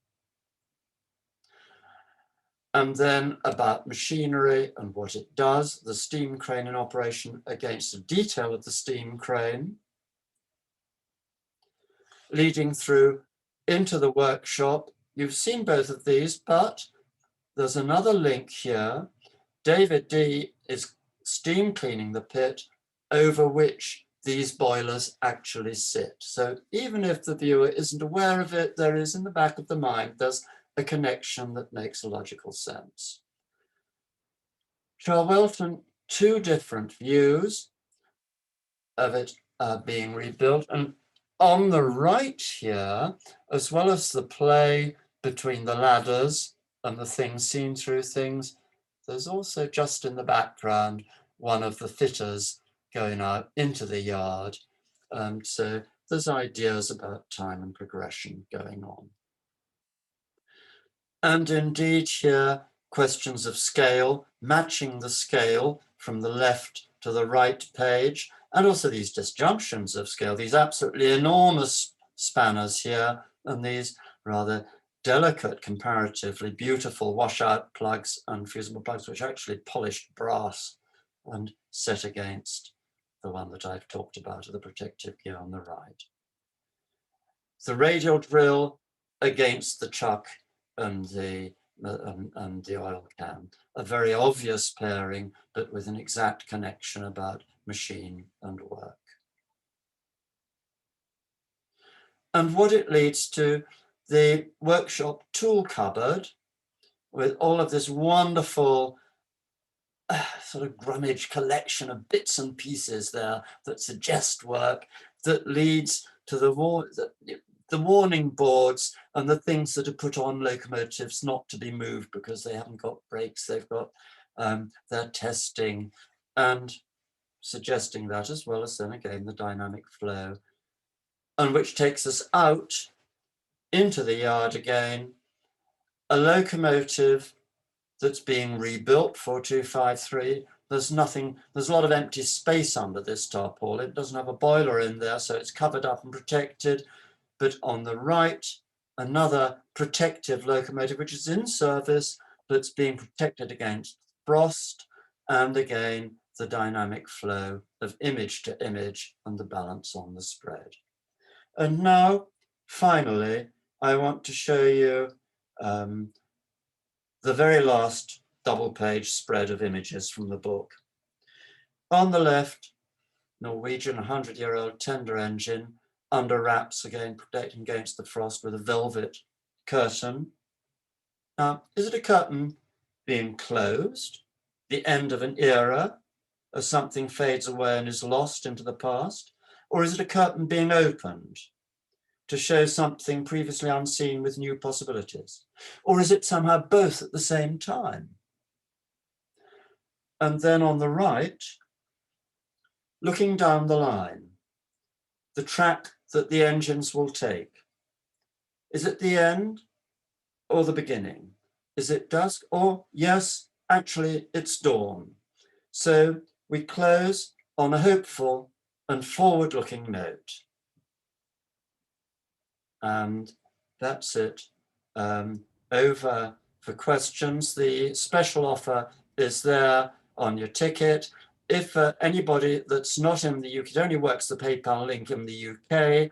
And then about machinery and what it does, the steam crane in operation against the detail of the steam crane, leading through into the workshop. You've seen both of these, but there's another link here. David D is steam cleaning the pit over which these boilers actually sit. So even if the viewer isn't aware of it, there is in the back of the mind, there's a connection that makes logical sense. Charwelton, two different views of it being rebuilt. And on the right here, as well as the play between the ladders and the things seen through things, there's also just in the background one of the fitters going out into the yard. So there's ideas about time and progression going on. And indeed here, questions of scale, matching the scale from the left to the right page, and also these disjunctions of scale, these absolutely enormous spanners here, and these rather delicate, comparatively beautiful washout plugs and fusible plugs, which are actually polished brass and set against the one that I've talked about, the protective gear on the right. The radial drill against the chuck and the oil can, a very obvious pairing, but with an exact connection about machine and work. And what it leads to, the workshop tool cupboard with all of this wonderful sort of Grummage collection of bits and pieces there that suggest work, that leads to the warning boards and the things that are put on locomotives not to be moved because they haven't got brakes, they've got their testing, and suggesting that, as well as then again the dynamic flow, and which takes us out into the yard again, a locomotive that's being rebuilt, 4253. There's nothing, there's a lot of empty space under this tarpaulin. It doesn't have a boiler in there, so it's covered up and protected. But on the right, another protective locomotive, which is in service, that's being protected against frost, and again, the dynamic flow of image to image and the balance on the spread. And now, finally, I want to show you the very last double-page spread of images from the book. On the left, Norwegian 100-year-old tender engine, under wraps again, protecting against the frost with a velvet curtain. Now, is it a curtain being closed, the end of an era, as something fades away and is lost into the past? Or is it a curtain being opened to show something previously unseen with new possibilities? Or is it somehow both at the same time? And then on the right, looking down the line, the track that the engines will take. Is it the end or the beginning? Is it dusk or, yes, actually it's dawn. So we close on a hopeful and forward-looking note. And that's it. Over for questions. The special offer is there on your ticket. If anybody that's not in the UK, it only works the PayPal link in the UK.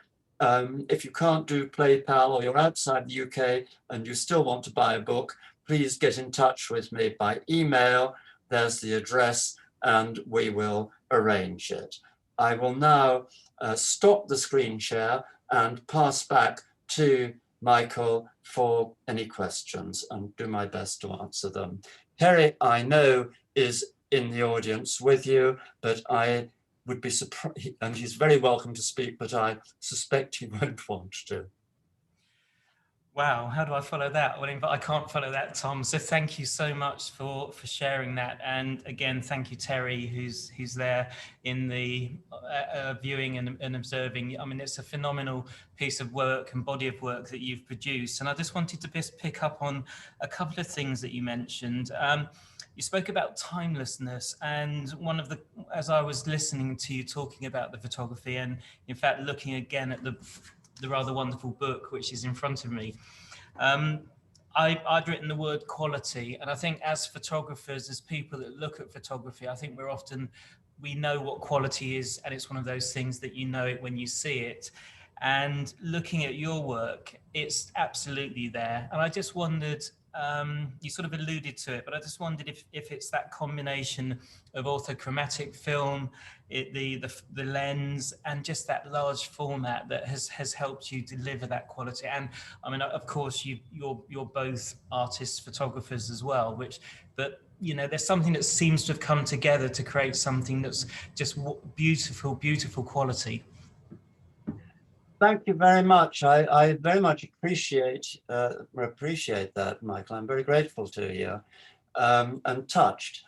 If you can't do PayPal or you're outside the UK and you still want to buy a book, please get in touch with me by email. There's the address and we will arrange it. I will now stop the screen share and pass back to Michael for any questions and do my best to answer them. Terry, I know, is in the audience with you, but I would be surprised, and he's very welcome to speak, but I suspect he won't want to. Wow, how do I follow that? Well, I can't follow that, Tom. So thank you so much for sharing that. And again, thank you, Terry, who's there in the viewing and observing. I mean, it's a phenomenal piece of work and body of work that you've produced. And I just wanted to just pick up on a couple of things that you mentioned. You spoke about timelessness, and one of the, as I was listening to you talking about the photography, and in fact, looking again at the rather wonderful book which is in front of me, I'd written the word quality, and I think as photographers, as people that look at photography, I think we know what quality is, and it's one of those things that you know it when you see it. And looking at your work, it's absolutely there. And I just wondered, you sort of alluded to it, but I just wondered if it's that combination of orthochromatic film, the lens, and just that large format that has helped you deliver that quality. And I mean, of course, you're both artists, photographers as well, but you know, there's something that seems to have come together to create something that's just beautiful, beautiful quality. Thank you very much. I very much appreciate that, Michael. I'm very grateful to you and touched.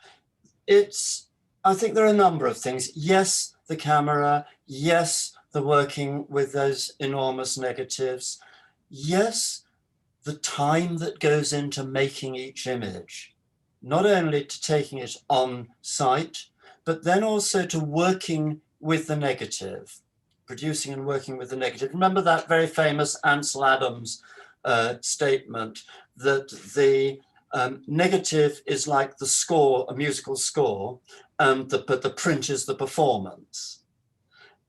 It's I think there are a number of things. Yes, the camera. Yes, the working with those enormous negatives. Yes, the time that goes into making each image, not only to taking it on site, but then also to working with the negative, producing and working with the negative. Remember that very famous Ansel Adams statement that the negative is like the score, a musical score, but the print is the performance.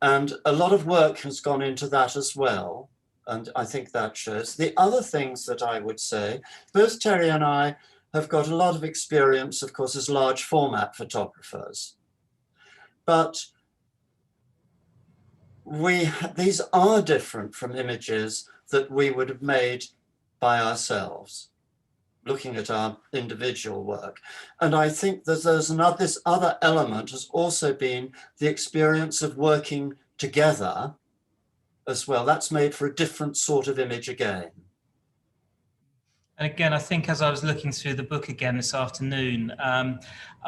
And a lot of work has gone into that as well. And I think that shows. The other things that I would say, both Terry and I have got a lot of experience, of course, as large format photographers. But these are different from images that we would have made by ourselves, looking at our individual work. And I think that this other element has also been the experience of working together as well. That's made for a different sort of image again. And again, I think as I was looking through the book again this afternoon, I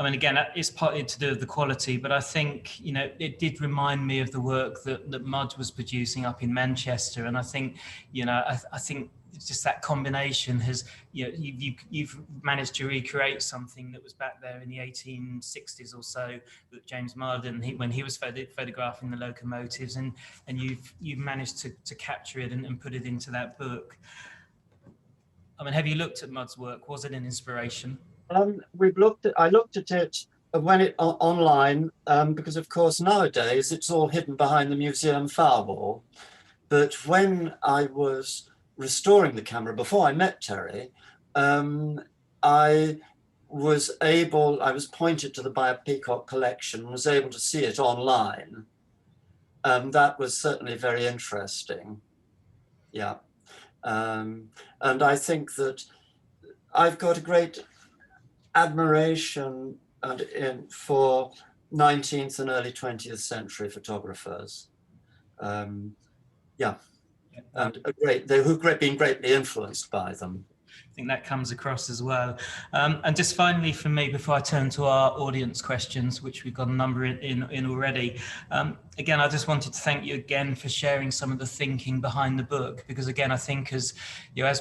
mean, again, it's partly to do with the quality, but I think, you know, it did remind me of the work that Mud was producing up in Manchester. And I think, you know, I think it's just that combination has, you know, you've managed to recreate something that was back there in the 1860s or so with James Marden, when he was photographing the locomotives, and you've managed to capture it and put it into that book. I mean, have you looked at Mud's work? Was it an inspiration? I looked at it when it online, because of course nowadays it's all hidden behind the museum firewall. But when I was restoring the camera before I met Terry, I was pointed to the Bio-Peacock collection and was able to see it online. That was certainly very interesting. Yeah. And I think that I've got a great admiration for 19th and early 20th century photographers. Yeah, and who've been greatly influenced by them. I think that comes across as well. And just finally from me, before I turn to our audience questions, which we've got a number in already, again, I just wanted to thank you again for sharing some of the thinking behind the book, because again, I think as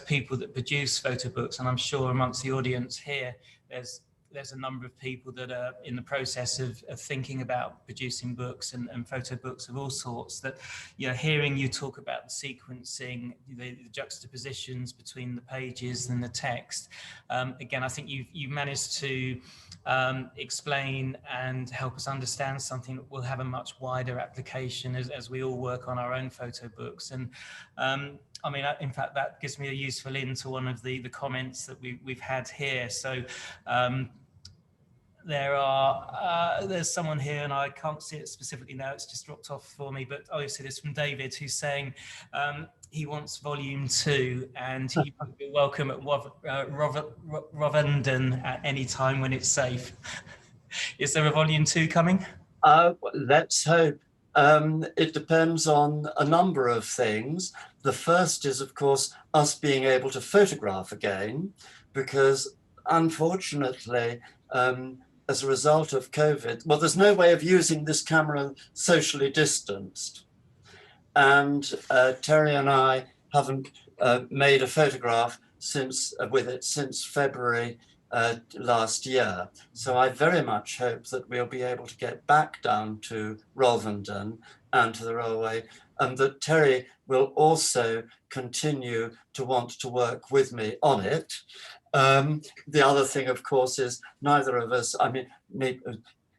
people that produce photo books, and I'm sure amongst the audience here, there's a number of people that are in the process of thinking about producing books and photo books of all sorts, that, you know, hearing you talk about the sequencing, the juxtapositions between the pages and the text, again, I think you've managed to explain and help us understand something that will have a much wider application as we all work on our own photo books. And I mean, in fact, that gives me a useful into one of the comments that we've had here. So there's someone here, and I can't see it specifically now, it's just dropped off for me, but obviously it's from David, who's saying he wants volume 2, and you might be welcome at Rovenden at any time when it's safe. Is there a volume 2 coming? Let's hope. It depends on a number of things. The first is, of course, us being able to photograph again, because unfortunately, as a result of COVID, well, there's no way of using this camera socially distanced. And Terry and I haven't made a photograph with it since February last year. So I very much hope that we'll be able to get back down to Rovenden and to the railway, and that Terry will also continue to want to work with me on it. The other thing, of course, is neither of us,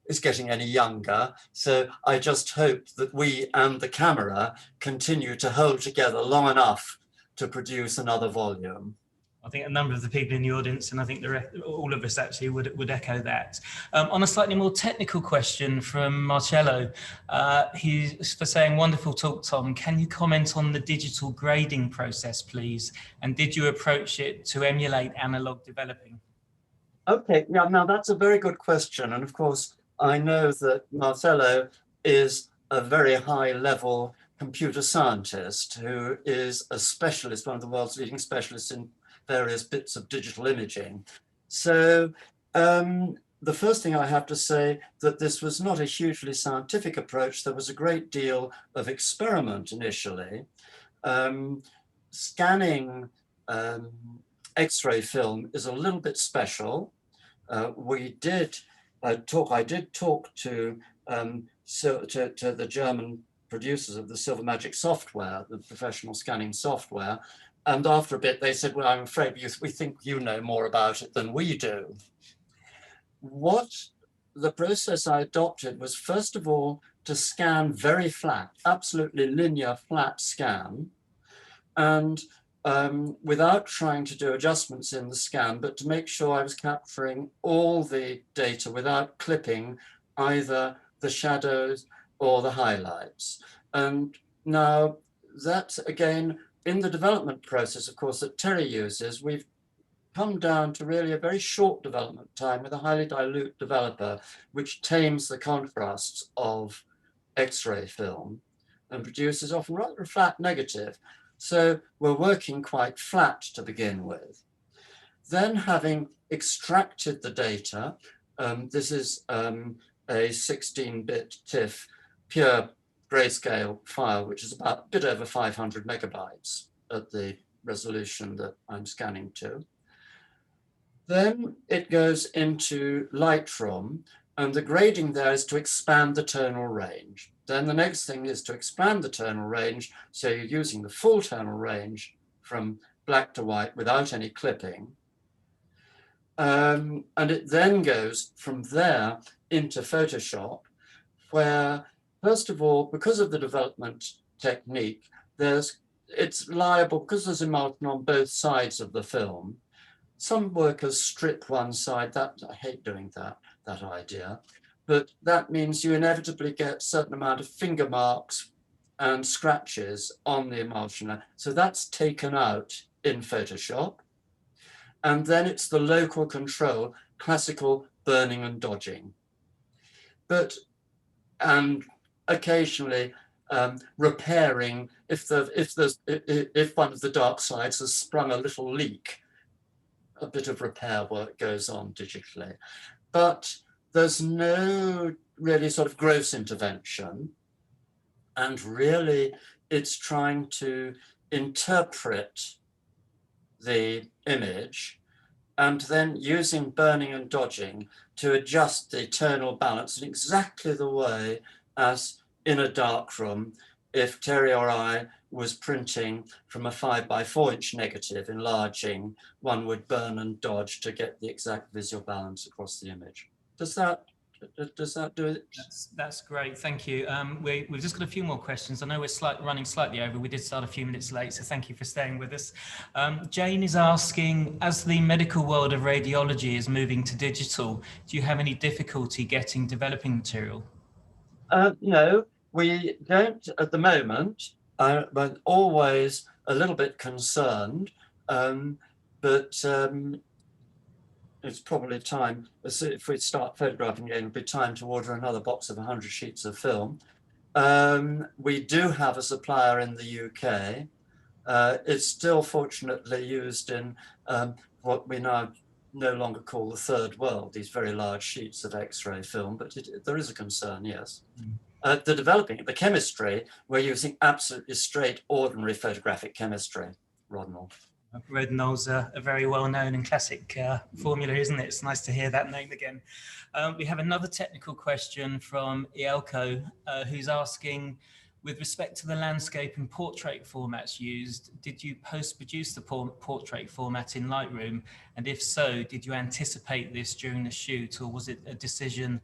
is getting any younger. So I just hope that we and the camera continue to hold together long enough to produce another volume. I think a number of the people in the audience, and I think all of us actually would echo that. On a slightly more technical question from Marcello, he's for saying, wonderful talk, Tom. Can you comment on the digital grading process, please? And did you approach it to emulate analog developing? Okay, now that's a very good question. And of course, I know that Marcello is a very high level computer scientist who is a specialist, one of the world's leading specialists in various bits of digital imaging. So the first thing I have to say that this was not a hugely scientific approach. There was a great deal of experiment initially. Scanning X-ray film is a little bit special. I did talk to the German producers of the Silver Magic software, the professional scanning software, and after a bit they said, well, I'm afraid we think you know more about it than we do. What the process I adopted was, first of all, to scan very flat, absolutely linear flat scan, and without trying to do adjustments in the scan, but to make sure I was capturing all the data without clipping either the shadows or the highlights. And now that, again, in the development process, of course, that Terry uses, we've come down to really a very short development time with a highly dilute developer, which tames the contrasts of X-ray film and produces often rather a flat negative. So we're working quite flat to begin with. Then, having extracted the data, this is a 16-bit TIFF pure grayscale file, which is about a bit over 500 megabytes at the resolution that I'm scanning to. Then it goes into Lightroom, and the grading there is to expand the tonal range. Then the next thing is to expand the tonal range, so you're using the full tonal range from black to white without any clipping. And it then goes from there into Photoshop, where, first of all, because of the development technique, it's liable, because there's emulsion on both sides of the film. Some workers strip one side. I hate doing that idea, but that means you inevitably get a certain amount of finger marks and scratches on the emulsion. So that's taken out in Photoshop. And then it's the local control, classical burning and dodging. And occasionally repairing if one of the dark sides has sprung a little leak. A bit of repair work goes on digitally, but there's no really sort of gross intervention. And really, it's trying to interpret the image and then using burning and dodging to adjust the tonal balance in exactly the way as in a darkroom, if Terry or I was printing from a 5x4 negative, enlarging, one would burn and dodge to get the exact visual balance across the image. Does that do it? That's great, thank you. We've just got a few more questions. I know we're running slightly over. We did start a few minutes late, so thank you for staying with us. Jane is asking, as the medical world of radiology is moving to digital, do you have any difficulty developing material? No, we don't at the moment. But always a little bit concerned, but it's probably time, if we start photographing again, it'll be time to order another box of 100 sheets of film. We do have a supplier in the UK. It's still fortunately used in what we now no longer call the third world, these very large sheets of X-ray film, but there is a concern, yes. The chemistry, we're using absolutely straight, ordinary photographic chemistry, Rodinal. Rodinal's a very well-known and classic formula, isn't it? It's nice to hear that name again. We have another technical question from Ielko, who's asking, with respect to the landscape and portrait formats used, did you post-produce the portrait format in Lightroom? And if so, did you anticipate this during the shoot, or was it a decision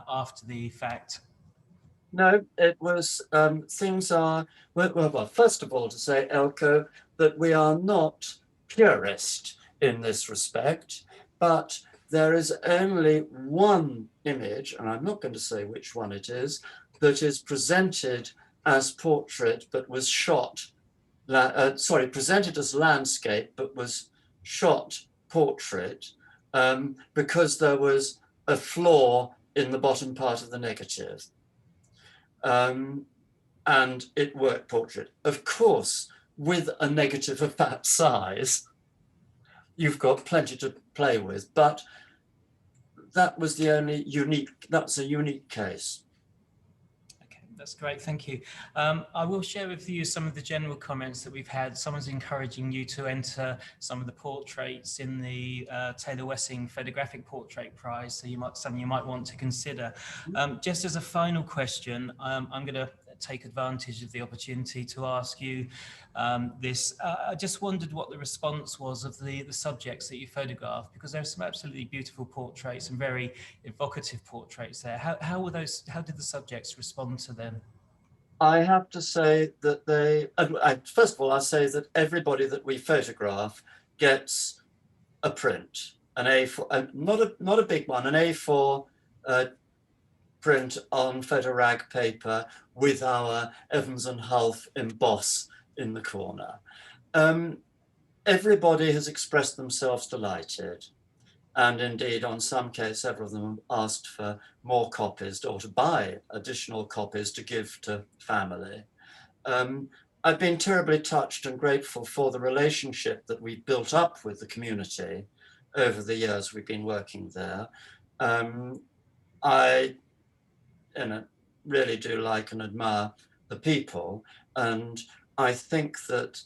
after the fact? No, it was, things are, well, first of all, to say, Elko, that we are not purist in this respect, but there is only one image, and I'm not going to say which one it is, that is presented as portrait, but was shot, presented as landscape, but was shot portrait, because there was a flaw in the bottom part of the negative. And it worked portrait. Of course, with a negative of that size, you've got plenty to play with, but that was the only that's a unique case. That's great, thank you. I will share with you some of the general comments that we've had. Someone's encouraging you to enter some of the portraits in the Taylor Wessing Photographic Portrait Prize, so something you might want to consider. Just as a final question, I'm going to take advantage of the opportunity to ask you this. I just wondered what the response was of the subjects that you photographed, because there are some absolutely beautiful portraits and very evocative portraits there. How did the subjects respond to them? I have to say that first of all, I say that everybody that we photograph gets a print, an A4, not a big one, an A4 print on photo rag paper with our Evans+Hulf emboss in the corner. Everybody has expressed themselves delighted. And indeed, on some case, several of them asked for more copies or to buy additional copies to give to family. I've been terribly touched and grateful for the relationship that we built up with the community over the years we've been working there. I really do like and admire the people, and I think that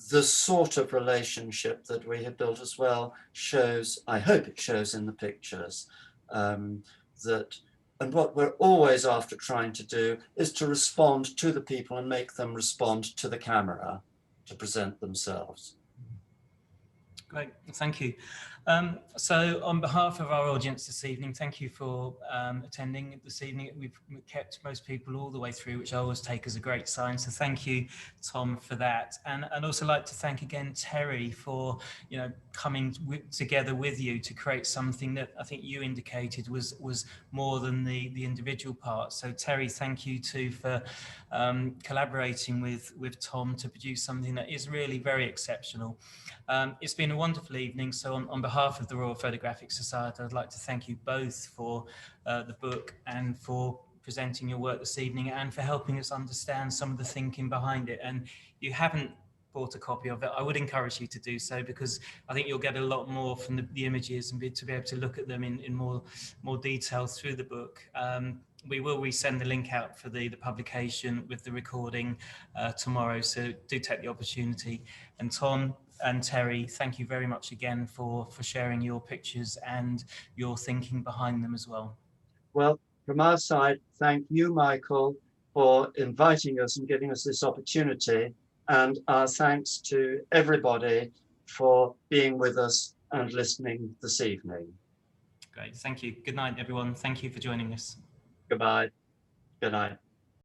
the sort of relationship that we have built as well shows, I hope it shows in the pictures, and what we're always after trying to do is to respond to the people and make them respond to the camera to present themselves. Great, thank you. So on behalf of our audience this evening, thank you for attending this evening. We've kept most people all the way through, which I always take as a great sign. So thank you, Tom, for that. And I'd also like to thank again Terry for coming together with you to create something that I think you indicated was more than the individual parts. So Terry, thank you too for collaborating with Tom to produce something that is really very exceptional. It's been a wonderful evening. So on behalf of the Royal Photographic Society, I'd like to thank you both for the book and for presenting your work this evening and for helping us understand some of the thinking behind it. And you haven't bought a copy of it, I would encourage you to do so, because I think you'll get a lot more from the images and to be able to look at them in more detail through the book. We will resend the link out for the publication with the recording tomorrow, so do take the opportunity. And Tom and Terry, thank you very much again for sharing your pictures and your thinking behind them as well. Well, from our side, thank you, Michael, for inviting us and giving us this opportunity. And our thanks to everybody for being with us and listening this evening. Great, thank you. Good night, everyone. Thank you for joining us. Goodbye. Good night.